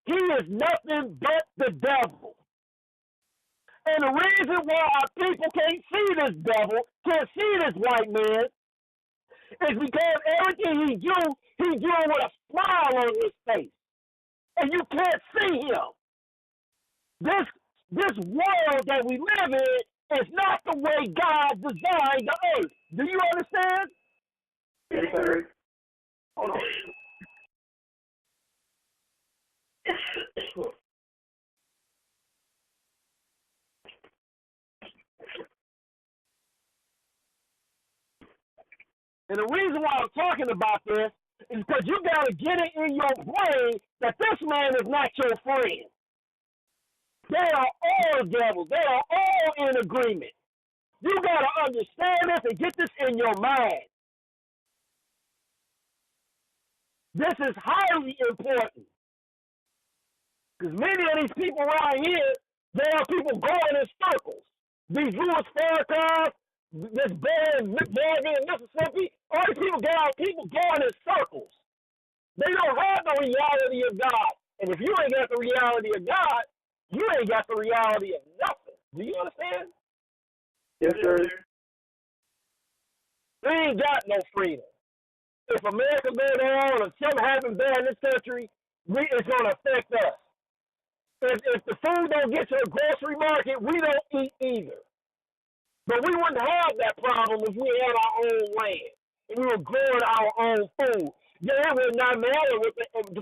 He is nothing but the devil. And the reason why our people can't see this devil, can't see this white man, is because everything he do with a smile on his face. And you can't see him. This world that we live in is not the way God designed the earth. Do you understand? Yes, sir. Hold on. And the reason why I'm talking about this is because you got to get it in your brain that this man is not your friend. They are all devils. They are all in agreement. You got to understand this and get this in your mind. This is highly important. Because many of these people around here, there are people going in circles. These Louis Farrakhan, this band, Morgan in Mississippi, all these people going in circles. They don't have the reality of God. And if you ain't got the reality of God, you ain't got the reality of nothing. Do you understand? Yes, sir. We ain't got no freedom. If America go down or something happens bad in this country, it's going to affect us. If the food don't get to the grocery market, we don't eat either. But we wouldn't have that problem if we had our own land and we were growing our own food. Yeah, it would not matter what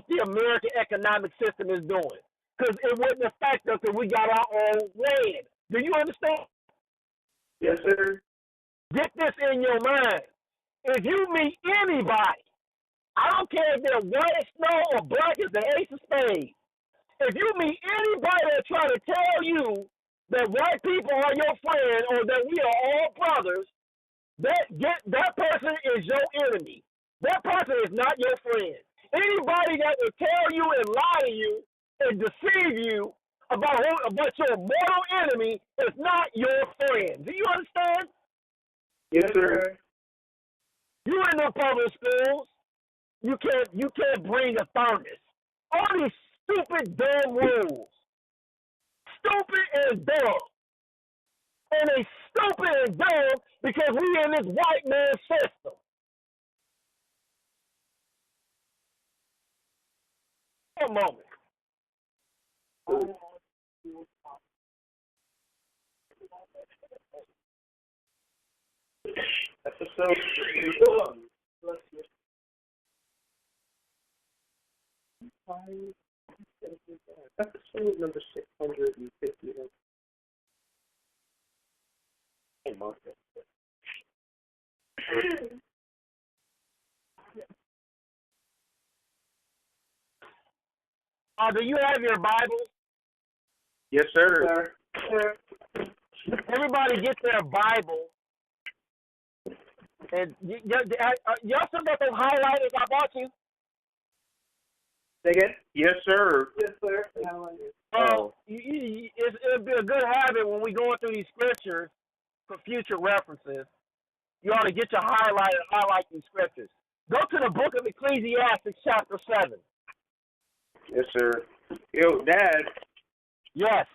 the American economic system is doing because it wouldn't affect us if we got our own land. Do you understand? Yes, sir. Get this in your mind. If you meet anybody, I don't care if they're white as snow or black as the ace of spades, if you meet anybody that try to tell you that white people are your friend or that we are all brothers, that person is your enemy. That person is not your friend. Anybody that will tell you and lie to you and deceive you about your mortal enemy is not your friend. Do you understand? Yes, sir. You in the public schools, you can't bring a thermos. All these stupid damn rules. Stupid and dumb. And they stupid and dumb because we in this white man system. A moment. Episode number 650. Hey, Mark. Do you have your Bible? Yes, sir. Everybody get their Bible. And y'all still got those highlighters I bought you? Say again? Yes, sir. Yes, sir. It'd be a good habit when we going through these scriptures for future references. You ought to get your highlighter and highlight these scriptures. Go to the book of Ecclesiastes, chapter 7. Yes, sir. Yo, Dad. Yes.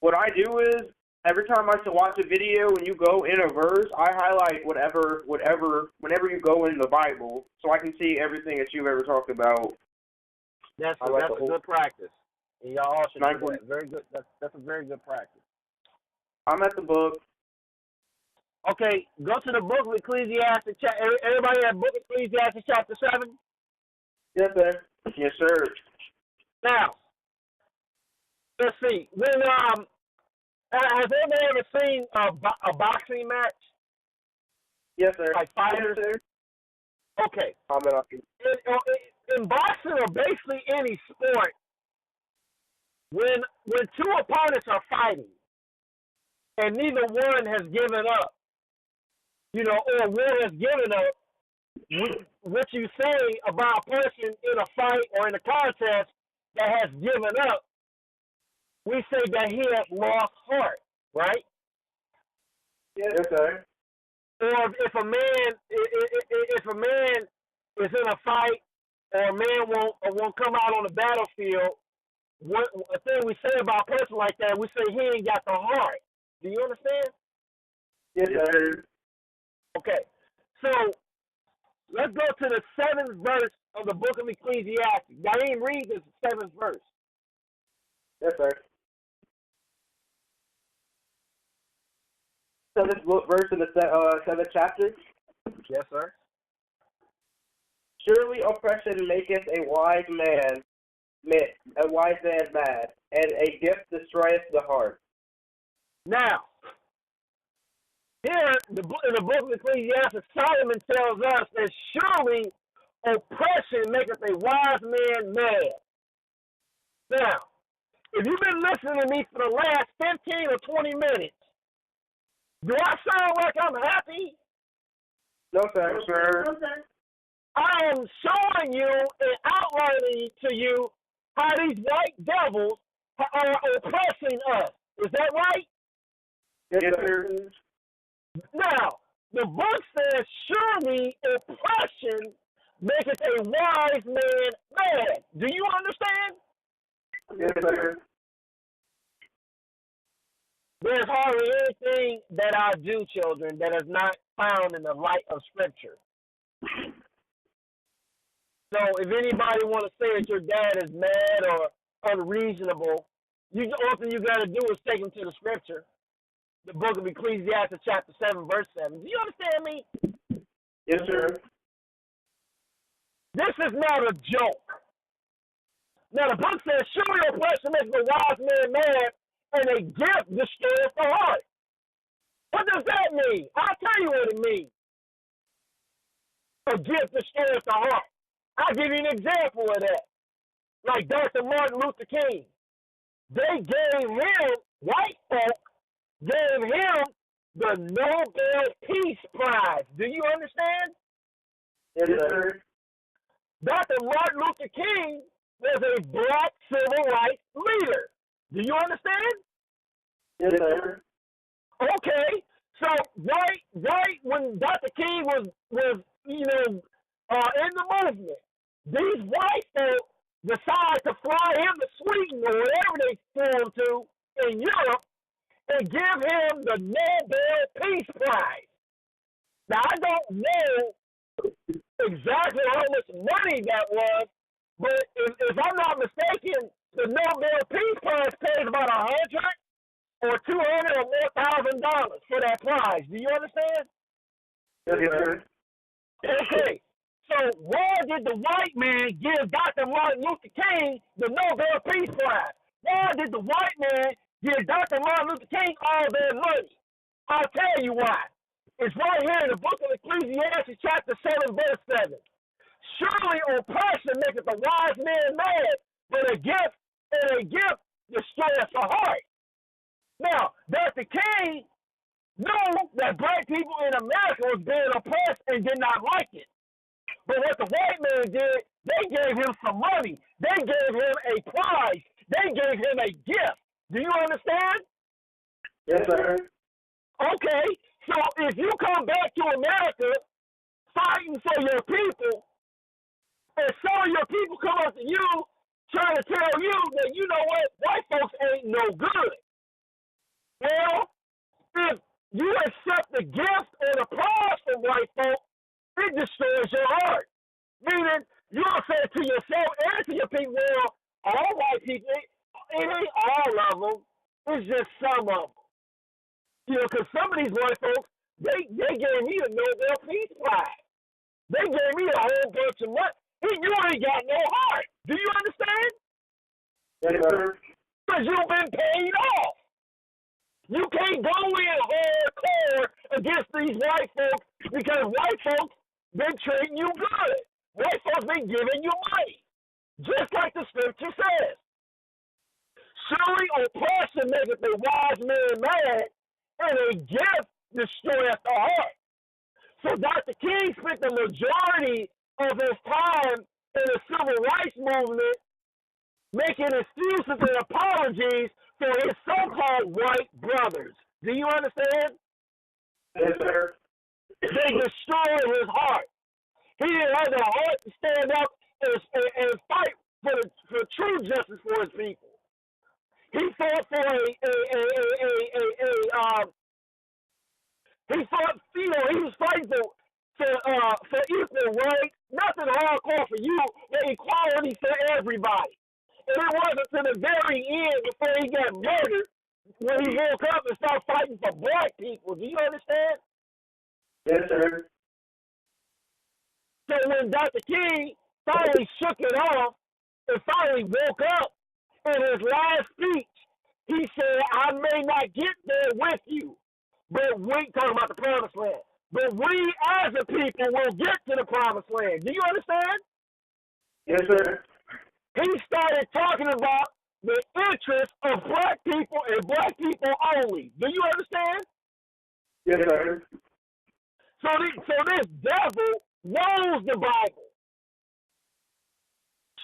What I do is, every time I watch a video and you go in a verse, I highlight whatever, whenever you go in the Bible, so I can see everything that you've ever talked about. That's a good practice. And y'all all should do that. Very good. That's a very good practice. I'm at the book. Okay, go to the book of Ecclesiastes. Everybody have book of Ecclesiastes chapter 7? Yes, sir. Yes, sir. Now, let's see. When Has anyone ever seen a boxing match? Yes, sir. Like fighters? Okay. Comment on it. In boxing or basically any sport, when two opponents are fighting and neither one has given up, or one has given up, what you say about a person in a fight or in a contest that has given up, we say that he has lost heart, right? Yes, sir. Or if a man is in a fight, or a man won't come out on the battlefield, a thing we say about a person like that, we say he ain't got the heart. Do you understand? Yes, sir. Okay. So let's go to the 7th verse of the book of Ecclesiastes. Naeem, read this 7th verse. Yes, sir. So this verse in the 7th chapter. Yes, sir. Surely oppression maketh a wise man mad, and a gift destroyeth the heart. Now, here in the book of Ecclesiastes, Solomon tells us that surely oppression maketh a wise man mad. Now, if you've been listening to me for the last 15 or 20 minutes, do I sound like I'm happy? No, sir. No, sir. No, sir. I am showing you and outlining to you how these white devils are oppressing us. Is that right? Yes, sir. Now, the book says, surely oppression maketh a wise man mad. Do you understand? Yes, sir. There's hardly anything that I do, children, that is not found in the light of Scripture. So if anybody want to say that your dad is mad or unreasonable, all thing you got to do is take him to the Scripture. The book of Ecclesiastes chapter 7, verse 7. Do you understand me? Yes, sir. This is not a joke. Now the book says, surely oppression makes the wise man mad, and a gift destroys the heart. What does that mean? I'll tell you what it means. A gift destroys the heart. I'll give you an example of that. Like Dr. Martin Luther King. They gave him, white folk, gave him the Nobel Peace Prize. Do you understand? Yes, sir. Dr. Martin Luther King was a black civil rights leader. Do you understand? Yes, sir. Okay, so right when Dr. King was in the movement, these white folk decided to fly him to Sweden or wherever they flew him to in Europe and give him the Nobel Peace Prize. Now I don't know exactly how much money that was, but if I'm not mistaken, the Nobel Peace Prize pays about $100,000 or $200,000 or more for that prize. Do you understand? Yes, sir. Okay. So why did the white man give Dr. Martin Luther King the Nobel Peace Prize? Why did the white man give Dr. Martin Luther King all their money? I'll tell you why. It's right here in the book of Ecclesiastes chapter 7, verse 7. Surely oppression maketh a wise man mad, but a gift destroyeth the heart. Now, Dr. King knew that black people in America was being oppressed and did not like it. But what the white man did, they gave him some money. They gave him a prize. They gave him a gift. Do you understand? Yes, sir. Okay, so if you come back to America fighting for your people, and some of your people come up to you trying to tell you that, you know what, white folks ain't no good. Well, if you accept the gift or the prize from white folk, it destroys your heart. Meaning, you'll say to yourself and to your people, well, all white people, it ain't all of them, it's just some of them. You know, because some of these white folks, they gave me a Nobel Peace Prize. They gave me a whole bunch of money. You ain't got no heart. Do you understand? Yes, sir. Because you've been paid off. he go in hardcore against these white folks because white folks been treating you good. White folks been giving you money, just like the scripture says. Surely oppression maketh the wise man mad, and a gift destroyeth the heart. So Dr. King spent the majority of his time in the civil rights movement making excuses and apologies for his so-called white brothers. Do you understand? Yes, sir. They destroyed his heart. He didn't have the heart to stand up and fight for true justice for his people. He fought for he was fighting for equal rights, nothing hardcore for you, but equality for everybody. And it wasn't to the very end before he got murdered when he woke up and started fighting for black people. Do you understand? Yes, sir. So when Dr. King finally shook it off and finally woke up in his last speech, he said, I may not get there with you, but we, talking about the promised land, but we as a people will get to the promised land. Do you understand? Yes, sir. He started talking about the interests of black people and black people only. Do you understand? Yes, sir. So this devil knows the Bible.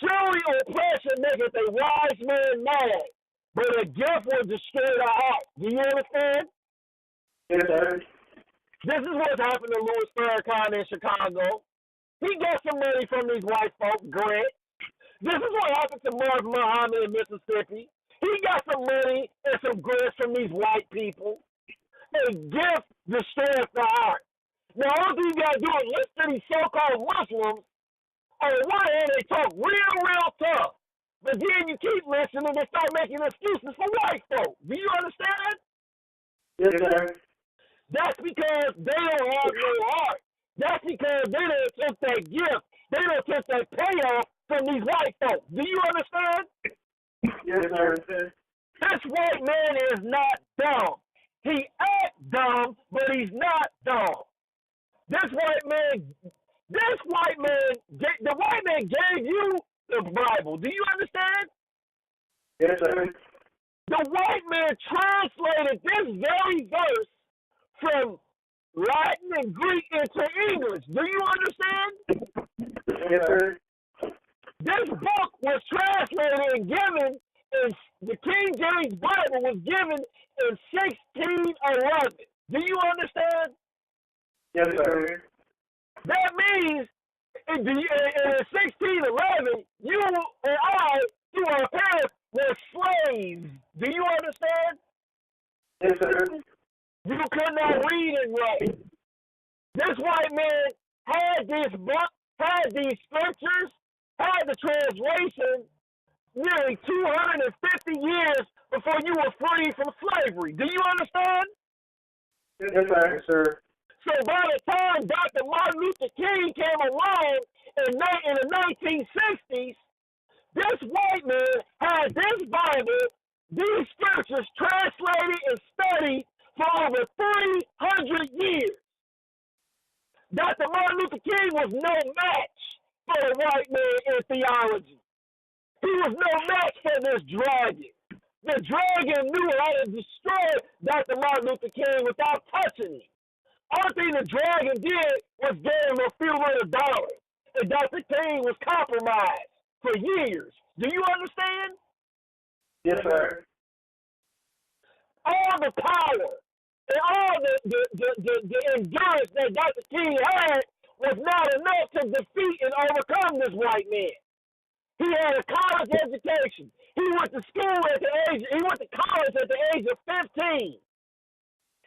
Surely oppression maketh a wise man mad, but a gift will destroy the heart. Do you understand? Yes, sir. This is what's happened to Louis Farrakhan in Chicago. He got some money from these white folks, grant. This is what happened to Marv Muhammad in Mississippi. He got some money and some grants from these white people. A gift destroys the heart. Now, all you got to do is listen to these so-called Muslims. On the one hand, they talk real tough. But then you keep listening and they start making excuses for white folk. Do you understand? Yes, sir. That's because they don't have no heart. That's because they don't take that gift. They don't take that payoff from these white folks. Do you understand? Yes, sir. This white man is not dumb. He acts dumb, but he's not dumb. The white man gave you the Bible. Do you understand? Yes, sir. The white man translated this very verse from Latin and Greek into English. Do you understand? Yes, sir. This book was translated and given in the King James Bible was given in 1611. Do you understand? Yes, sir. That means in 1611, you and I, through our parents, were slaves. Do you understand? Yes, sir. You could not read and write. This white man had this book, had these scriptures, had the translation nearly 250 years before you were free from slavery. Do you understand? Yes, sir. So by the time Dr. Martin Luther King came along in the 1960s, this white man had this Bible, these scriptures translated and studied for over 300 years. Dr. Martin Luther King was no match for the white man in theology. He was no match for this dragon. The dragon knew how to destroy Dr. Martin Luther King without touching him. Only thing the dragon did was give him a few $100. And Dr. King was compromised for years. Do you understand? Yes, sir. All the power and all the endurance that Dr. King had was not enough to defeat and overcome this white man. He had a college education. He went to college at the age of 15.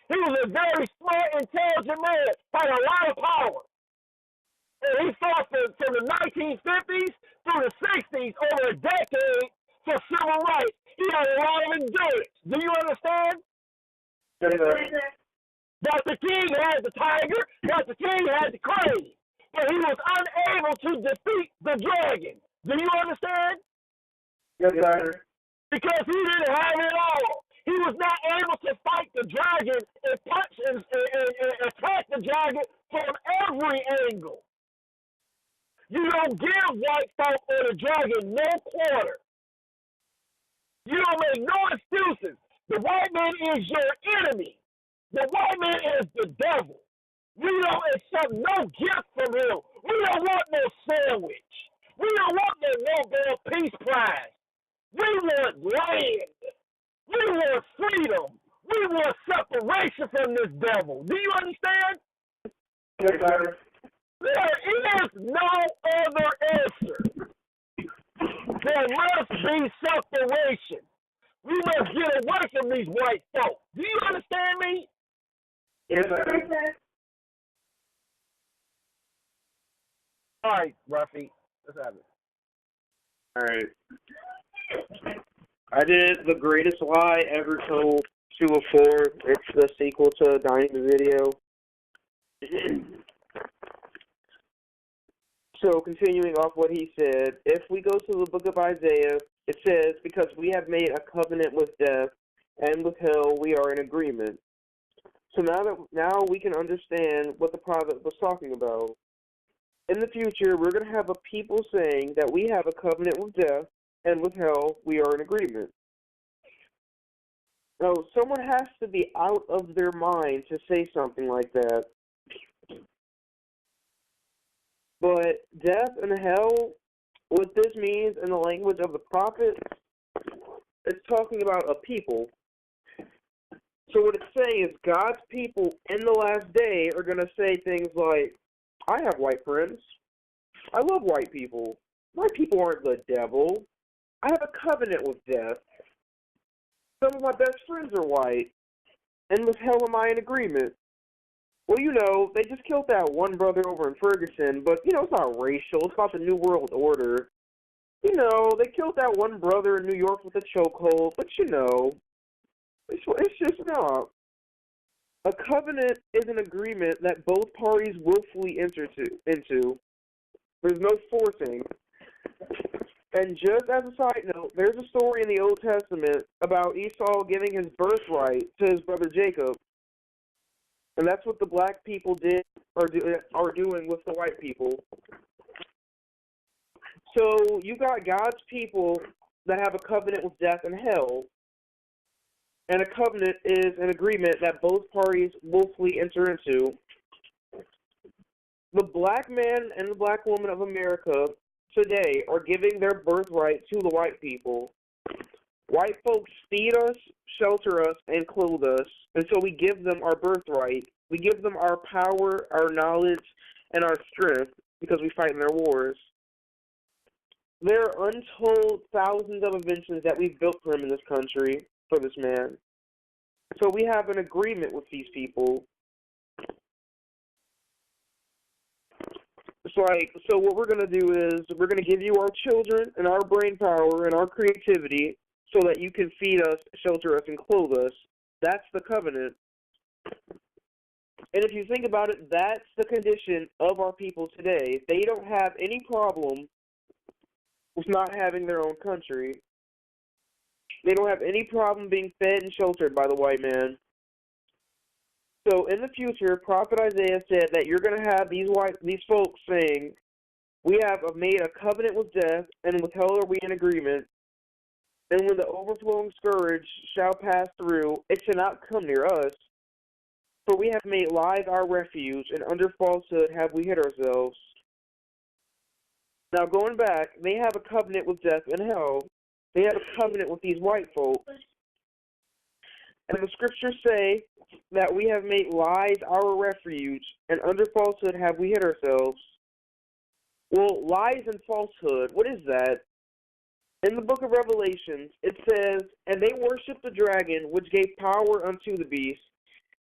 He was a very smart, intelligent man, had a lot of power. And he fought from the 1950s through the 60s, over a decade, for civil rights. He had a lot of endurance. Do you understand? Yes, sir. Dr. King had the tiger, Dr. King had the crane, but he was unable to defeat the dragon. Do you understand? Yes, sir. Because he didn't have it all. He was not able to fight the dragon and punch and attack the dragon from every angle. You don't give white folk or the dragon no quarter. You don't make no excuses. The white man is your enemy. The white man is the devil. We don't accept no gift from him. We don't want no sandwich. We don't want no Nobel Peace Prize. We want land. We want freedom. We want separation from this devil. Do you understand? Yes, sir. There is no other answer. There must be separation. We must get away from these white folk. Do you understand me? Yes, sir. All right, Ruffy. Let's have it. Alright. I did The Greatest Lie Ever Told 204. It's the sequel to Diamond's video. So, continuing off what he said, if we go to the book of Isaiah, it says, because we have made a covenant with death, and with hell we are in agreement. So now we can understand what the prophet was talking about. In the future, we're going to have a people saying that we have a covenant with death, and with hell we are in agreement. Now, someone has to be out of their mind to say something like that. But death and hell, what this means in the language of the prophet, it's talking about a people. So what it's saying is God's people in the last day are going to say things like, I have white friends. I love white people. White people aren't the devil. I have a covenant with death. Some of my best friends are white. And with hell am I in agreement? Well, you know, they just killed that one brother over in Ferguson, but, you know, it's not racial. It's about the New World Order. You know, they killed that one brother in New York with a chokehold, but, you know, it's just not. A covenant is an agreement that both parties willfully enter into. There's no forcing. And just as a side note, there's a story in the Old Testament about Esau giving his birthright to his brother Jacob. And that's what the black people are doing with the white people. So you got God's people that have a covenant with death and hell. And a covenant is an agreement that both parties willfully enter into. The black man and the black woman of America today are giving their birthright to the white people. White folks feed us, shelter us, and clothe us, and so we give them our birthright. We give them our power, our knowledge, and our strength because we fight in their wars. There are untold thousands of inventions that we've built for him in this country, for this man. So we have an agreement with these people. So what we're going to do is we're going to give you our children and our brain power and our creativity so that you can feed us, shelter us, and clothe us. That's the covenant. And if you think about it, that's the condition of our people today. They don't have any problem with not having their own country. They don't have any problem being fed and sheltered by the white man. So in the future, Prophet Isaiah said that you're going to have these folks saying, we have made a covenant with death, and with hell are we in agreement. And when the overflowing scourge shall pass through, it shall not come near us. For we have made lies our refuge, and under falsehood have we hid ourselves. Now going back, they have a covenant with death and hell. They have a covenant with these white folks. And the scriptures say that we have made lies our refuge, and under falsehood have we hid ourselves. Well, lies and falsehood, what is that? In the book of Revelations, it says, and they worshipped the dragon, which gave power unto the beast.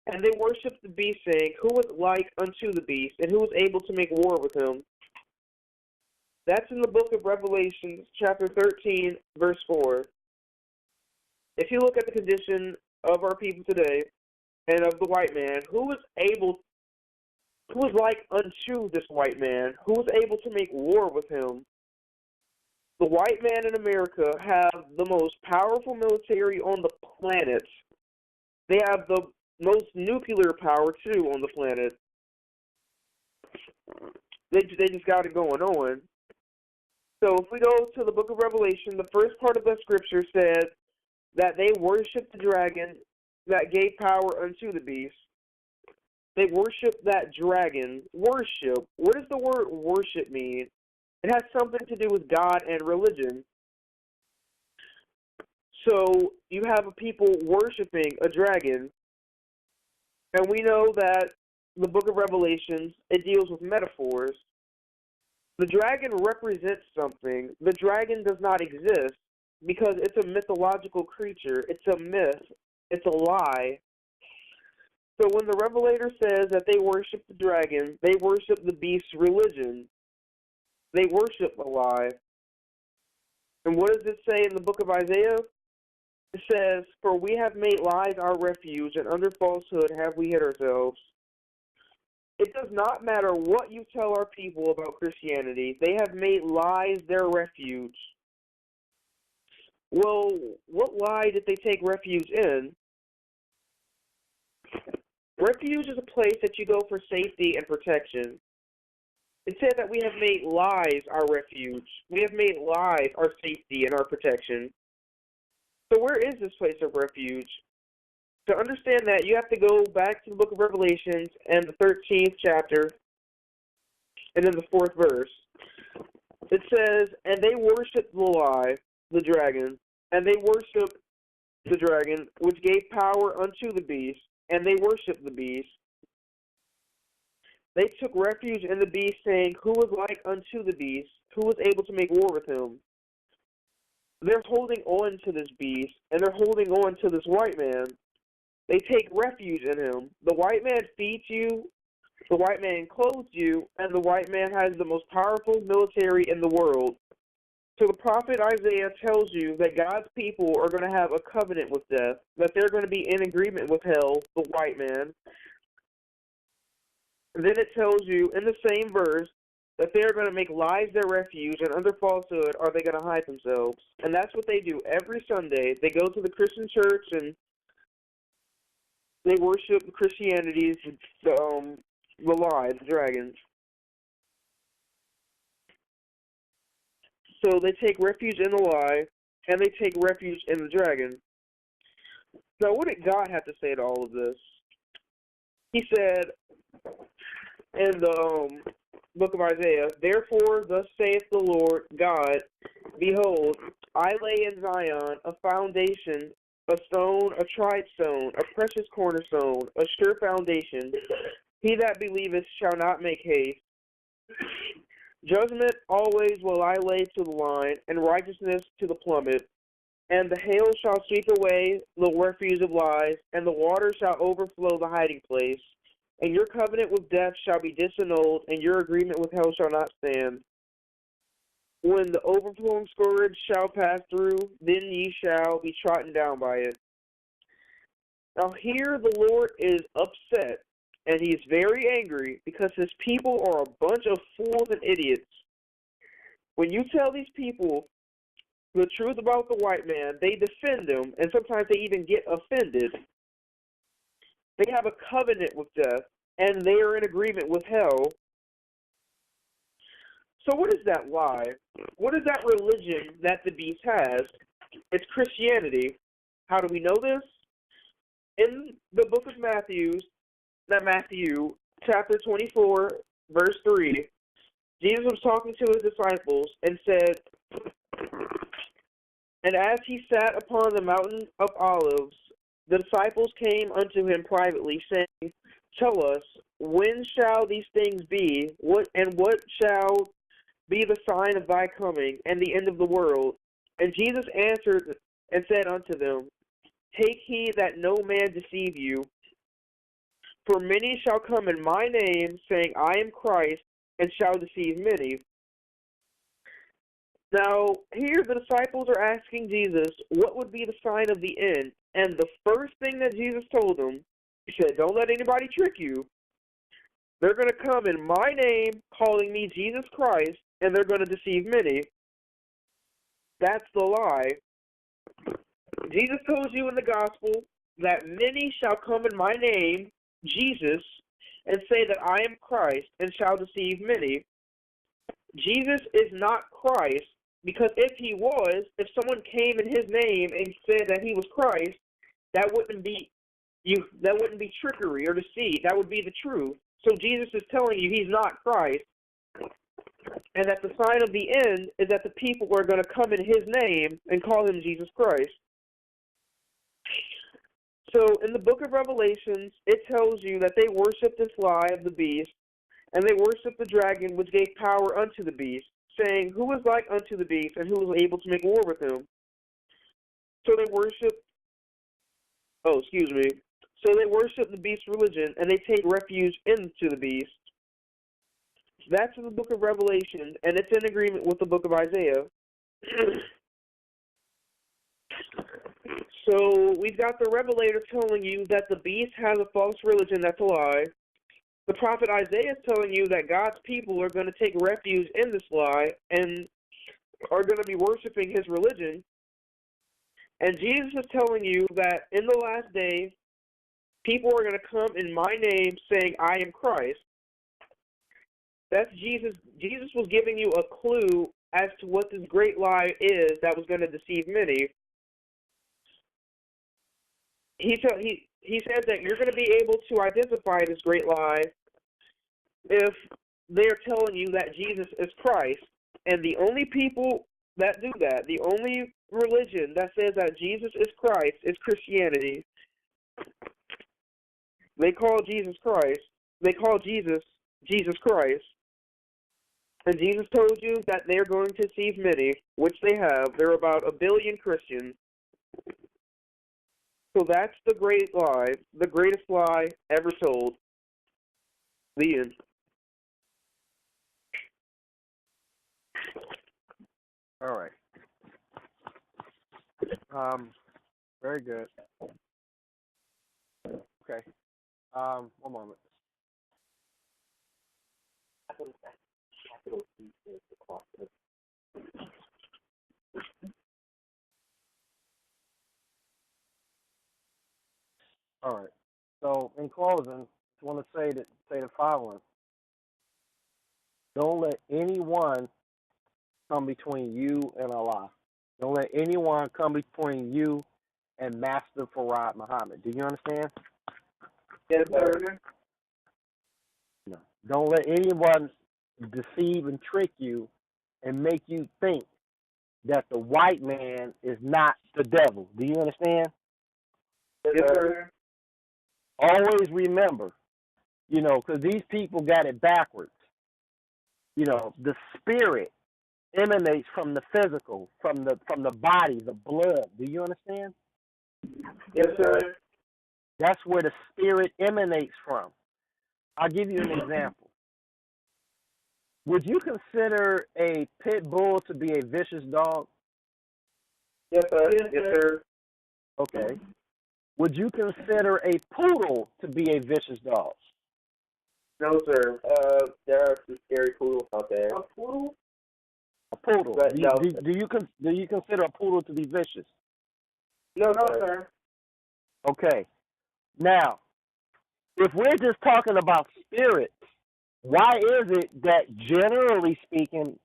And they worshipped the beast, saying, who is like unto the beast, and who is able to make war with him? That's in the book of Revelation, chapter 13, verse 4. If you look at the condition of our people today, and of the white man, who is like unto this white man? Who is able to make war with him? the white man in America have the most powerful military on the planet. They have the most nuclear power, too, on the planet. They just got it going on. So if we go to the book of Revelation, the first part of the scripture said that they worshiped the dragon that gave power unto the beast. They worship that dragon. Worship. What does the word worship mean? It has something to do with God and religion. So you have a people worshiping a dragon, and we know that the book of Revelation, it deals with metaphors. The dragon represents something. The dragon does not exist because it's a mythological creature. It's a myth. It's a lie. So when the Revelator says that they worship the dragon, they worship the beast's religion. They worship a lie. And what does it say in the book of Isaiah? It says, "For we have made lies our refuge, and under falsehood have we hid ourselves." It does not matter what you tell our people about Christianity. They have made lies their refuge. Well, what lie did they take refuge in? Refuge is a place that you go for safety and protection. It said that we have made lies our refuge. We have made lies our safety and our protection. So where is this place of refuge? To understand that, you have to go back to the book of Revelations and the 13th chapter, and then the 4th verse. It says, "And they worshiped the lie, the dragon, and they worshiped the dragon, which gave power unto the beast, and they worshiped the beast. They took refuge in the beast, saying, Who is like unto the beast? Who is able to make war with him?" They're holding on to this beast, and they're holding on to this white man. They take refuge in him. The white man feeds you, the white man clothes you, and the white man has the most powerful military in the world. So the prophet Isaiah tells you that God's people are going to have a covenant with death, that they're going to be in agreement with hell, the white man. And then it tells you in the same verse that they're going to make lies their refuge, and under falsehood are they going to hide themselves. And that's what they do every Sunday. They go to the Christian church and they worship Christianity's the lie, the dragon. So they take refuge in the lie, and they take refuge in the dragon. Now, what did God have to say to all of this? He said in the book of Isaiah, "Therefore, thus saith the Lord God, Behold, I lay in Zion a foundation, a stone, a tried stone, a precious cornerstone, a sure foundation. He that believeth shall not make haste. Judgment always will I lay to the line, and righteousness to the plummet. And the hail shall sweep away the refuge of lies, and the water shall overflow the hiding place. And your covenant with death shall be disannulled, and your agreement with hell shall not stand. When the overflowing scourge shall pass through, then ye shall be trodden down by it." Now here the Lord is upset, and he is very angry because his people are a bunch of fools and idiots. When you tell these people the truth about the white man, they defend him, and sometimes they even get offended. They have a covenant with death, and they are in agreement with hell. So what is that lie? What is that religion that the beast has? It's Christianity. How do we know this? In the book of Matthew, chapter 24, verse 3, Jesus was talking to his disciples and said, "And as he sat upon the mountain of Olives, the disciples came unto him privately, saying, Tell us, when shall these things be? What shall be the sign of thy coming, and the end of the world? And Jesus answered and said unto them, Take heed that no man deceive you. For many shall come in my name, saying, I am Christ, and shall deceive many." Now, here the disciples are asking Jesus, what would be the sign of the end? And the first thing that Jesus told them, he said, don't let anybody trick you. They're going to come in my name, calling me Jesus Christ, and they're going to deceive many. That's the lie. Jesus told you in the gospel that many shall come in my name, Jesus, and say that I am Christ, and shall deceive many. Jesus is not Christ, because if he was, if someone came in his name and said that he was Christ, that wouldn't be trickery or deceit. That would be the truth. So Jesus is telling you he's not Christ, and that the sign of the end is that the people are going to come in his name and call him Jesus Christ. So in the book of Revelations, it tells you that they worship this lie of the beast, and they worship the dragon which gave power unto the beast, saying, who is like unto the beast, and who is able to make war with him? So they worship the beast's religion, and they take refuge into the beast. That's in the book of Revelation, and it's in agreement with the book of Isaiah. So we've got the Revelator telling you that the beast has a false religion that's a lie. The prophet Isaiah is telling you that God's people are going to take refuge in this lie and are going to be worshiping his religion. And Jesus is telling you that in the last days, people are going to come in my name saying, I am Christ. That's Jesus. Jesus was giving you a clue as to what this great lie is that was going to deceive many. He says that you're going to be able to identify this great lie if they're telling you that Jesus is Christ. And the only people that do that, the only religion that says that Jesus is Christ, is Christianity. They call Jesus Christ. They call Jesus Christ. And Jesus told you that they're going to deceive many, which they have. There are about 1 billion Christians. So that's the great lie, the greatest lie ever told. The end. All right. Very good. Okay. One moment. All right. So in closing, I want to say the following: don't let anyone come between you and Allah. Don't let anyone come between you and Master Farad Muhammad. Do you understand? Yes, sir. No. Don't let anyone deceive and trick you and make you think that the white man is not the devil. Do you understand? Yes, sir. Always remember, because these people got it backwards. The spirit emanates from the physical, from the body, the blood. Do you understand? Yes, sir. That's where the spirit emanates from. I'll give you an example. Would you consider a pit bull to be a vicious dog? Yes, sir. Yes, sir. Okay. Would you consider a poodle to be a vicious dog? No, sir. There are some scary poodles out there. A poodle? A poodle. But Do you consider a poodle to be vicious? No, sir. Okay. Now, if we're just talking about spirits, why is it that generally speaking,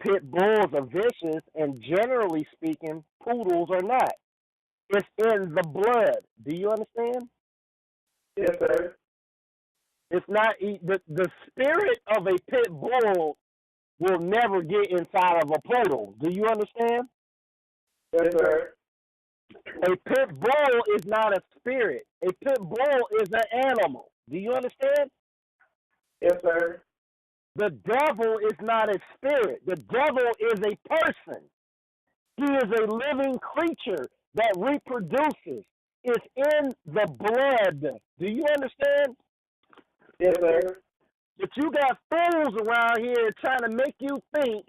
pit bulls are vicious and generally speaking, poodles are not? It's in the blood. Do you understand? Yes, sir. It's not the spirit of a pit bull will never get inside of a poodle. Do you understand? Yes, sir. A pit bull is not a spirit. A pit bull is an animal. Do you understand? Yes, sir. The devil is not a spirit. The devil is a person. He is a living creature that reproduces. It's in the blood. Do you understand? Yes, sir. But you got fools around here trying to make you think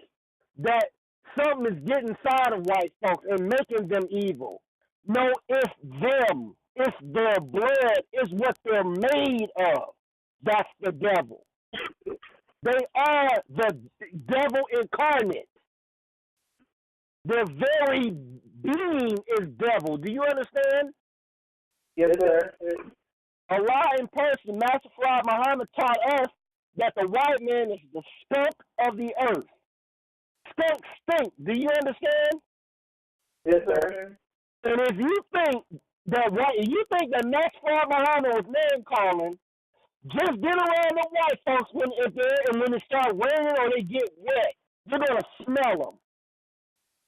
that something is getting inside of white folks and making them evil. No, it's them. It's their blood. It's what they're made of. That's the devil. They are the devil incarnate. Their very being is devil. Do you understand? Yes, sir. Allah in person, Master Fard Muhammad taught us that the white man is the skunk of the earth. Skunk stink. Do you understand? Yes, sir. And if you think that Master Fard Muhammad was name calling, just get around the white folks when it start raining or they get wet, you're gonna smell them.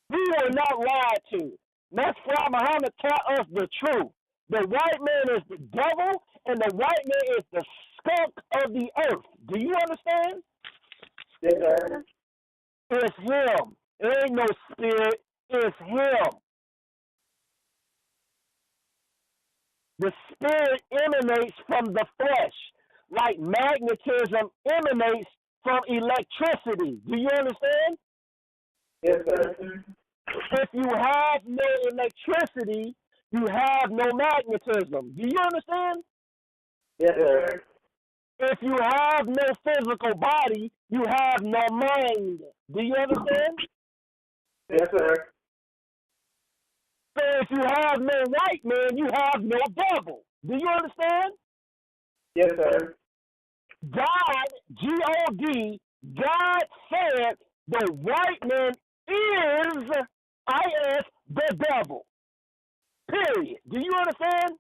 We were not lied to. Master Fard Muhammad taught us the truth. The white man is the devil, and the white man is the skunk of the earth. Do you understand? Yes, sir. It's him. It ain't no spirit. It's him. The spirit emanates from the flesh, like magnetism emanates from electricity. Do you understand? Yes, sir. If you have no electricity, you have no magnetism. Do you understand? Yes, sir. If you have no physical body, you have no mind. Do you understand? Yes, sir. So if you have no white man, you have no devil. Do you understand? Yes, sir. God, G-O-D, God said the white man is, I-S, the devil. Period. Do you understand?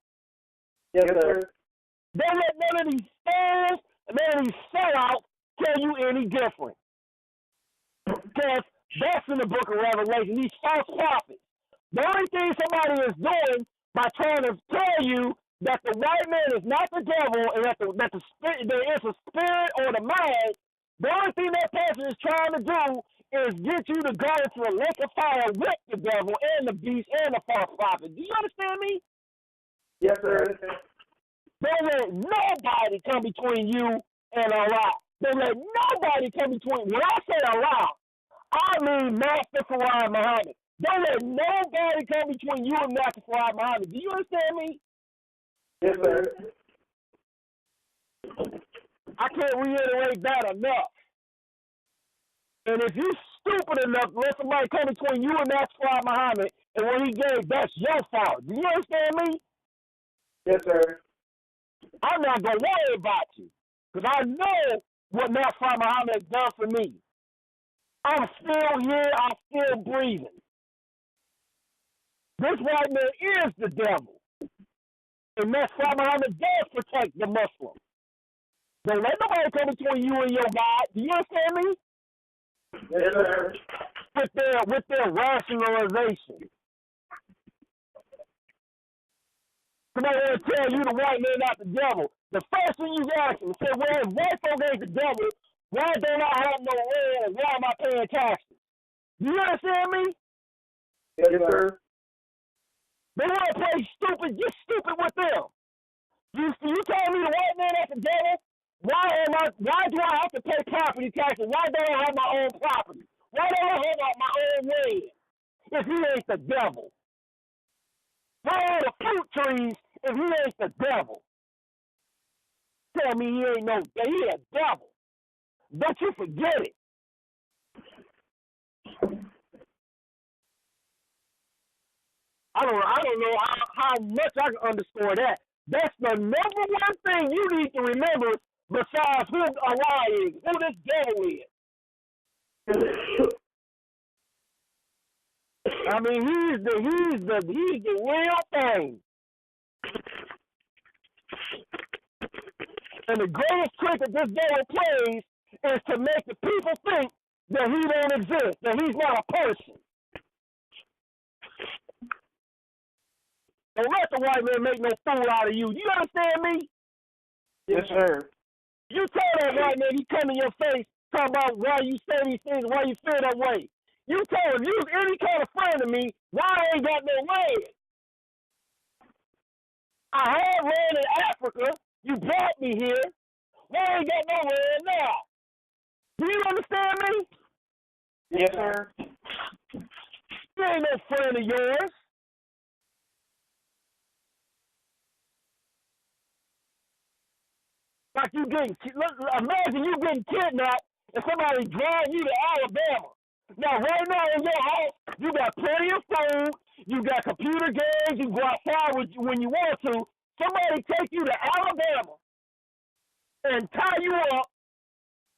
Yes, sir. Don't let none of these fans, none of these sellouts tell you any different. Because that's in the book of Revelation, these false prophets. The only thing somebody is doing by trying to tell you that the white man is not the devil and that the spirit, there is a spirit or the mind, the only thing that person is trying to do is get you to go to a lake of fire with the devil and the beast and the false prophet. Do you understand me? Yes, sir. Don't let nobody come between you and Allah. Don't let nobody come between. When I say Allah, I mean Master Fard Muhammad. Don't let nobody come between you and Master Fard Muhammad. Do you understand me? Yes, sir. I can't reiterate that enough. And if you're stupid enough to let somebody come between you and Master Fard Muhammad, and when he gave, that's your fault. Do you understand me? Yes, sir. I'm not going to worry about you. Because I know what Master Fard Muhammad has done for me. I'm still here. I'm still breathing. This white man is the devil. And Master Fard Muhammad does protect the Muslim. Don't let nobody come between you and your God. Do you understand me? Yes, sir. With their rationalization. Somebody want to tell you the white man not the devil. The first thing you ask them, say, well, if white folk ain't the devil, why don't I have no land and why am I paying taxes? Do you understand me? Yes, sir. They want to play stupid, get stupid with them. You tell me the white man ain't the devil? Why do I have to pay property taxes? Why don't I have my own property? Why don't I have my own land if he ain't the devil? Why are the fruit trees if he ain't the devil? Tell me he ain't he a devil. Don't you forget it. I don't know how much I can underscore that. That's the number one thing you need to remember besides who Allah is, who this devil is. I mean, he's the real thing. And the greatest trick that this devil plays is to make the people think that he don't exist, that he's not a person. Don't let the white man make no fool out of you. You understand me? Yes, sir. You tell that white man, he come in your face, talking about why you say these things, why you feel that way. You tell him, you was any kind of friend of me, why I ain't got no land? I had land in Africa. You brought me here. Why I ain't got no land now? Do you understand me? Yes, sir. You ain't no friend of yours. Like you imagine you getting kidnapped and somebody drag you to Alabama Now, right now in your house, you got plenty of food. You got computer games. You go outside when you want to. Somebody take you to Alabama and tie you up,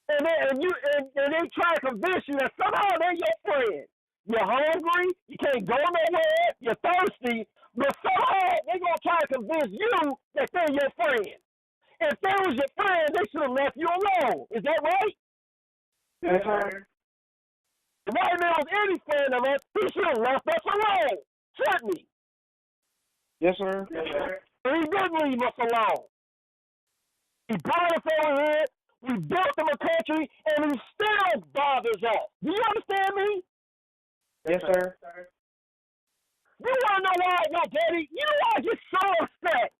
and they try to convince you that somehow they're your friend. You're hungry. You can't go nowhere. You're thirsty. But somehow they're going to try to convince you that they're your friend. If they was your friend, they should have left you alone. Is that right? Yes, sir. If white man was any friend of us, he should have left us alone. Shouldn't he? Yes, sir. Yes, sir. But he didn't leave us alone. He brought us over here. We built him a country, and he still bothers us. Do you understand me? Yes, sir. You want to know why, Daddy? You know why I get so upset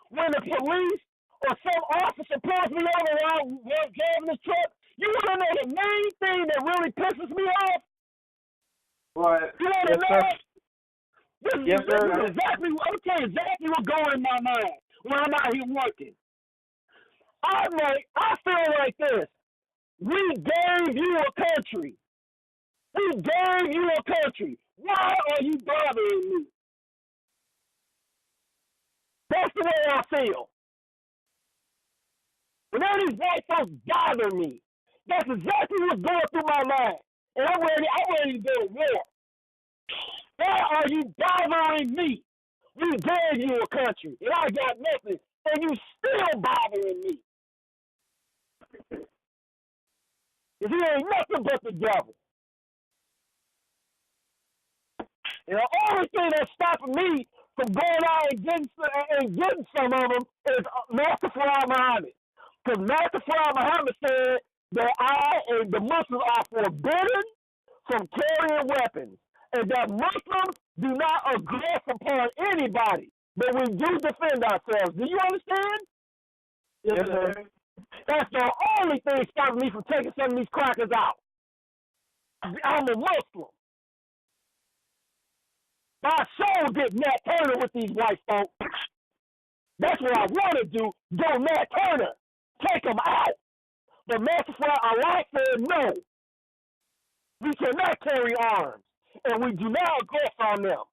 when the police or some officer pulls me over while I'm driving this truck? You want to know the main thing that really pisses me off? What? You want to Yes, know? sir. Yes, sir. This is exactly what's going in my mind when I'm out here working. I feel like this. We gave you a country. We gave you a country. Why are you bothering me? That's the way I feel. When all these white folks bother me, that's exactly what's going through my mind. And I'm ready to go to war. Why are you bothering me? We gave you a country, and I got nothing, and you still bothering me. If he ain't nothing but the devil. And the only thing that's stopping me from going out and getting some of them is Master Fard Muhammad. Because Master Fard Muhammad said that I and the Muslims are forbidden from carrying weapons. And that Muslims do not aggress upon anybody. But we do defend ourselves. Do you understand? Yes, sir. That's the only thing stopping me from taking some of these crackers out. I'm a Muslim. My soul get Nat Turner with these white folks. That's what I want to do. Go Nat Turner. Take them out. But Master Fard Allah said no. We cannot carry arms. And we do not aggress on them.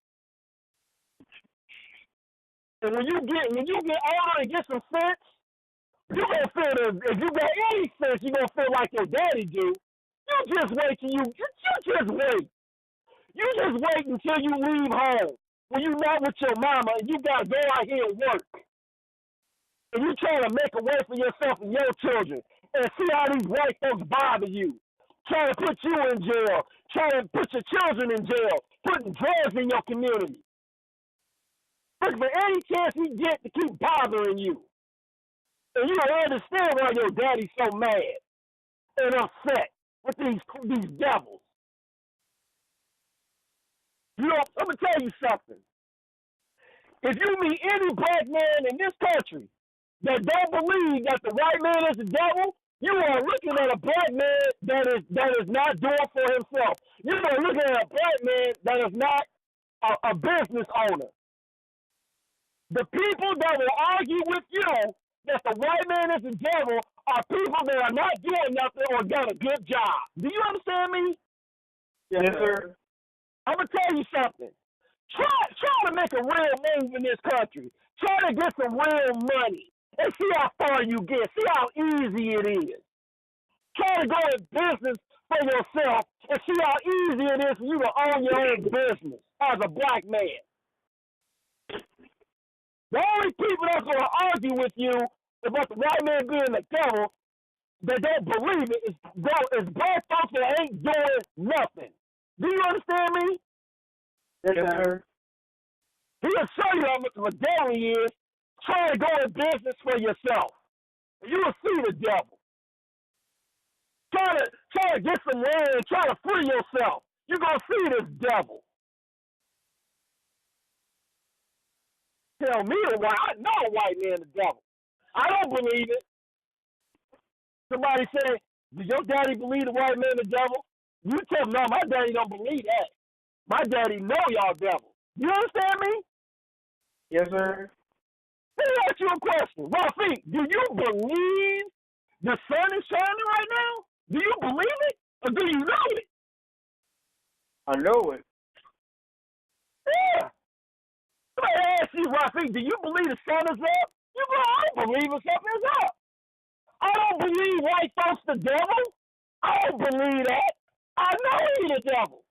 And when you get older and get some sense, you're gonna feel if you got any sense, you're gonna feel like your daddy do. You just wait till you just wait. You just wait until you leave home. When you're not with your mama and you gotta go out here and work. And you trying to make a way for yourself and your children. And see how these white folks bother you. Trying to put you in jail. Trying to put your children in jail. Putting drugs in your community. Look for any chance we get to keep bothering you. And you don't understand why your daddy's so mad and upset with these devils. You know, I'm going to tell you something. If you meet any black man in this country that don't believe that the white man is the devil, you are looking at a black man that is not doing for himself. You are looking at a black man that is not a business owner. The people that will argue with you that the white man is the devil are people that are not doing nothing or done a good job. Do you understand me? Yes, sir. I'm going to tell you something. Try to make a real move in this country. Try to get some real money and see how far you get. See how easy it is. Try to go in business for yourself and see how easy it is for you to own your own business as a black man. The only people that's going to argue with you about the white man being the devil that don't believe it is black folks that ain't doing nothing. Do you understand me? Yes, sir. He'll show you how much of a devil he is. Try to go in business for yourself. You will see the devil. Try to get some land and try to free yourself. You're going to see this devil. Tell me why I know a white man the devil. I don't believe it. Somebody say, "Does your daddy believe the white man the devil?" You tell them, "No, my daddy don't believe that. My daddy know y'all devil." You understand me? Yes, sir. Let me ask you a question. Rafiq, do you believe the sun is shining right now? Do you believe it? Or do you know it? I know it. Yeah. Somebody ask you, Rafi, do you believe the sun is up? You go, I don't believe the sun is up. I don't believe white folks the devil. I don't believe that. I know he's the devil.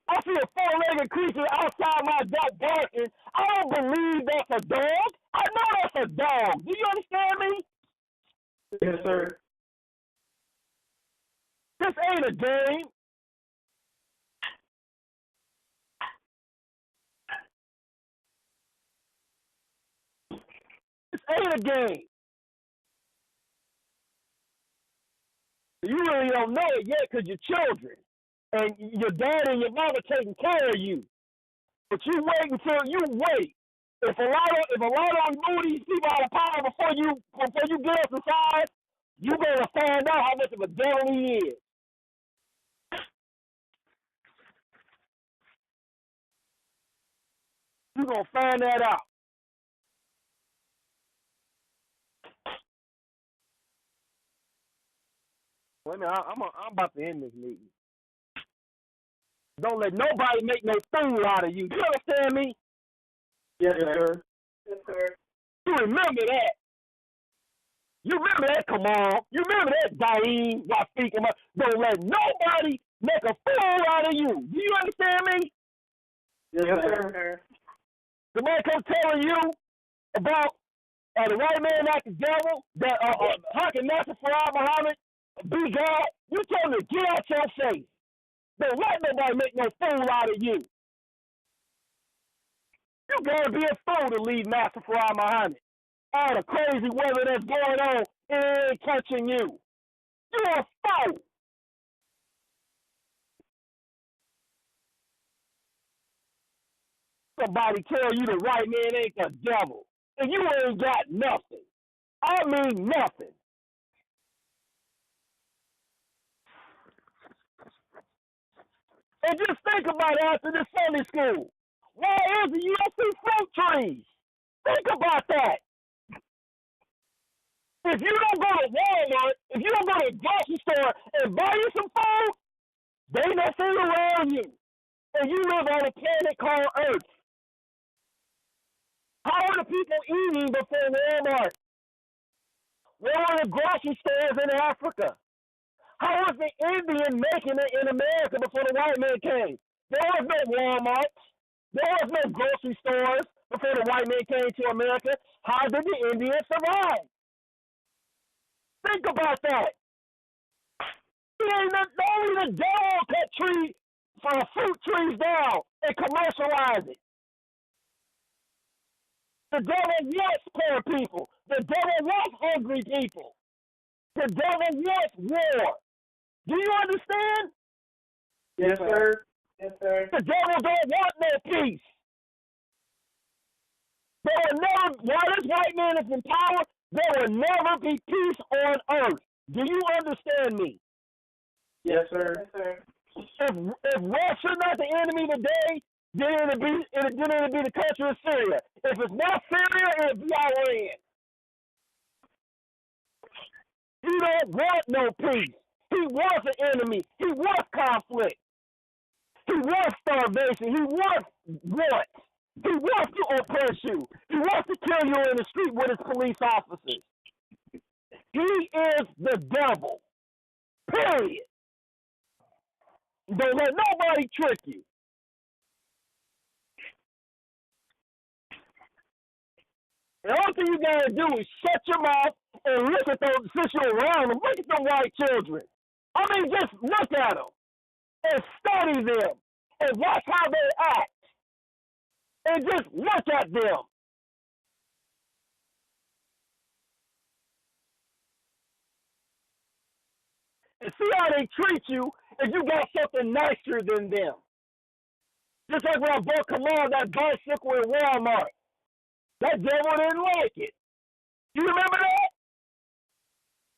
I see a four-legged creature outside my door barking. I don't believe that's a dog. I know that's a dog. Do you understand me? Yes, sir. This ain't a game. This ain't a game. You really don't know it yet because you're children. And your dad and your mother taking care of you. But you wait until you wait. If a lot of move these people out of power before you get us inside, you're gonna find out how much of a devil he is. You're gonna find that out. Wait a minute, I'm about to end this meeting. Don't let nobody make no fool out of you. You understand me? Yes, sir. Yes, sir. You remember that. You remember that, come on. You remember that, Daeem, Rafik. Don't let nobody make a fool out of you. Do you understand me? Yes, sir. Somebody come telling you about the white man not the devil, that Hakim Nasser Farah Muhammad be God. You tell me, get out your face. Don't let nobody make no fool out of you. You gotta be a fool to leave Nasser Farah Muhammad. All the crazy weather that's going on, it ain't touching you. You're a fool. Somebody tell you the white man ain't the devil, and you ain't got nothing. I mean nothing. And just think about it after this Sunday school. Why is it you don't see fruit trees? Think about that. If you don't go to Walmart, if you don't go to the grocery store and buy you some food, they nothing around you. And you live on a planet called Earth. How are the people eating before Walmart? Where were the grocery stores in Africa? How was the Indian making it in America before the white man came? There was no Walmart. There was no grocery stores before the white man came to America. How did the Indians survive? Think about that. Only the devil cut fruit trees down and commercialize it. The devil wants poor people. The devil wants hungry people. The devil wants war. Do you understand? Yes, sir. Yes, sir. The devil don't want no peace. There will never, while this white man is in power, there will never be peace on earth. Do you understand me? Yes, sir. Yes, sir. If Russia not the enemy today, then it'll be the country of Syria. If it's not Syria, it'll be Iran. He don't want no peace. He wants an enemy. He wants conflict. He wants starvation. He wants want. He wants to oppress you. He wants to kill you in the street with his police officers. He is the devil. Period. Don't let nobody trick you. The only thing you gotta do is shut your mouth and look at those, since you're around them, look at the white children. I mean, just look at them and study them and watch how they act. And just look at them. And see how they treat you if you got something nicer than them. Just like when I bought Kamal that bicycle in Walmart. That devil didn't like it. You remember that?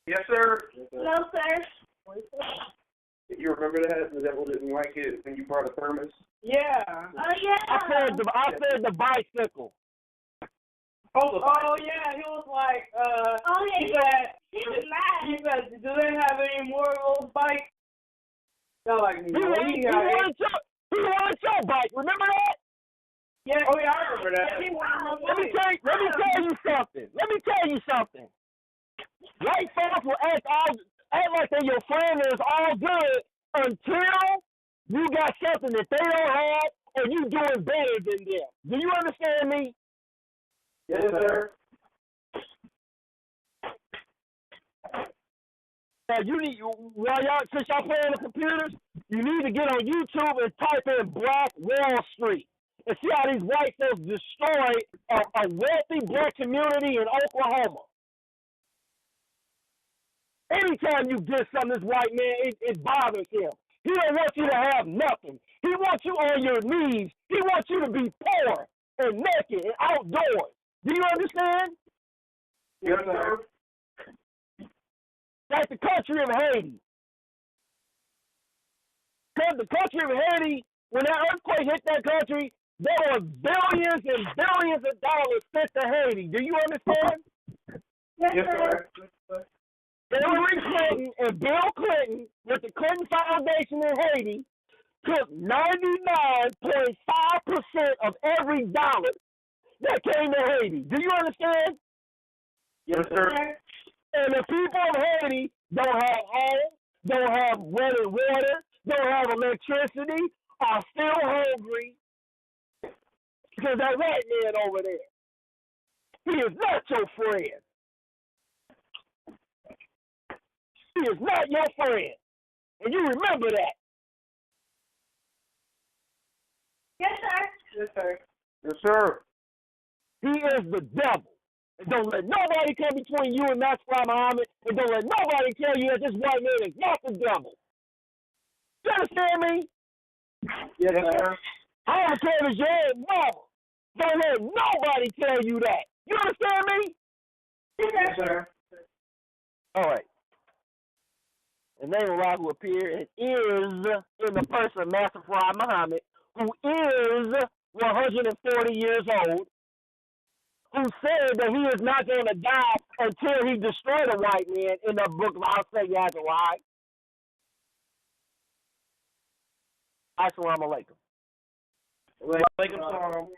Yes, sir. No, sir. You remember that? The devil didn't like it when you brought a thermos? Yeah. Oh, yeah. I said the bicycle. Oh yeah, he was like, Oh, yeah. he He was mad. said, do they have any more of those bikes? Not like me. He wanted your bike. Remember that? Yeah. Oh yeah, I remember that. Let me tell you something. White folks will act like they're your friend and it's all good until you got something that they don't have and you doing better than them. Do you understand me? Yes, sir. Now since y'all playing the computers, you need to get on YouTube and type in Black Wall Street and see how these white folks destroy a wealthy black community in Oklahoma. Anytime you get something, this white man, it bothers him. He don't want you to have nothing. He wants you on your knees. He wants you to be poor and naked and outdoors. Do you understand? Yes, sir. Like the country of Haiti. Because the country of Haiti, when that earthquake hit that country, there were billions and billions of dollars sent to Haiti. Do you understand? Yes, sir. Hillary Clinton and Bill Clinton with the Clinton Foundation in Haiti took 99.5% of every dollar that came to Haiti. Do you understand? Yes, sir. And the people of Haiti don't have homes, don't have running water, don't have electricity, are still hungry because that white man over there, he is not your friend. He is not your friend. And you remember that. Yes, sir. Yes, sir. Yes, sir. He is the devil. And don't let nobody come between you and Nasrallah Muhammad. And don't let nobody tell you that this white man is not the devil. You understand me? Yes, sir. I don't care if it's your own mama. Don't let nobody tell you that. You understand me? Yes, sir. All right. The name of Allah who appeared is in the person of Master Farad Muhammad, who is 140 years old, who said that he is not going to die until he destroyed a white man in the book of Al-Sayyid al-Wahid. Assalamu alaikum. Walaikum salam.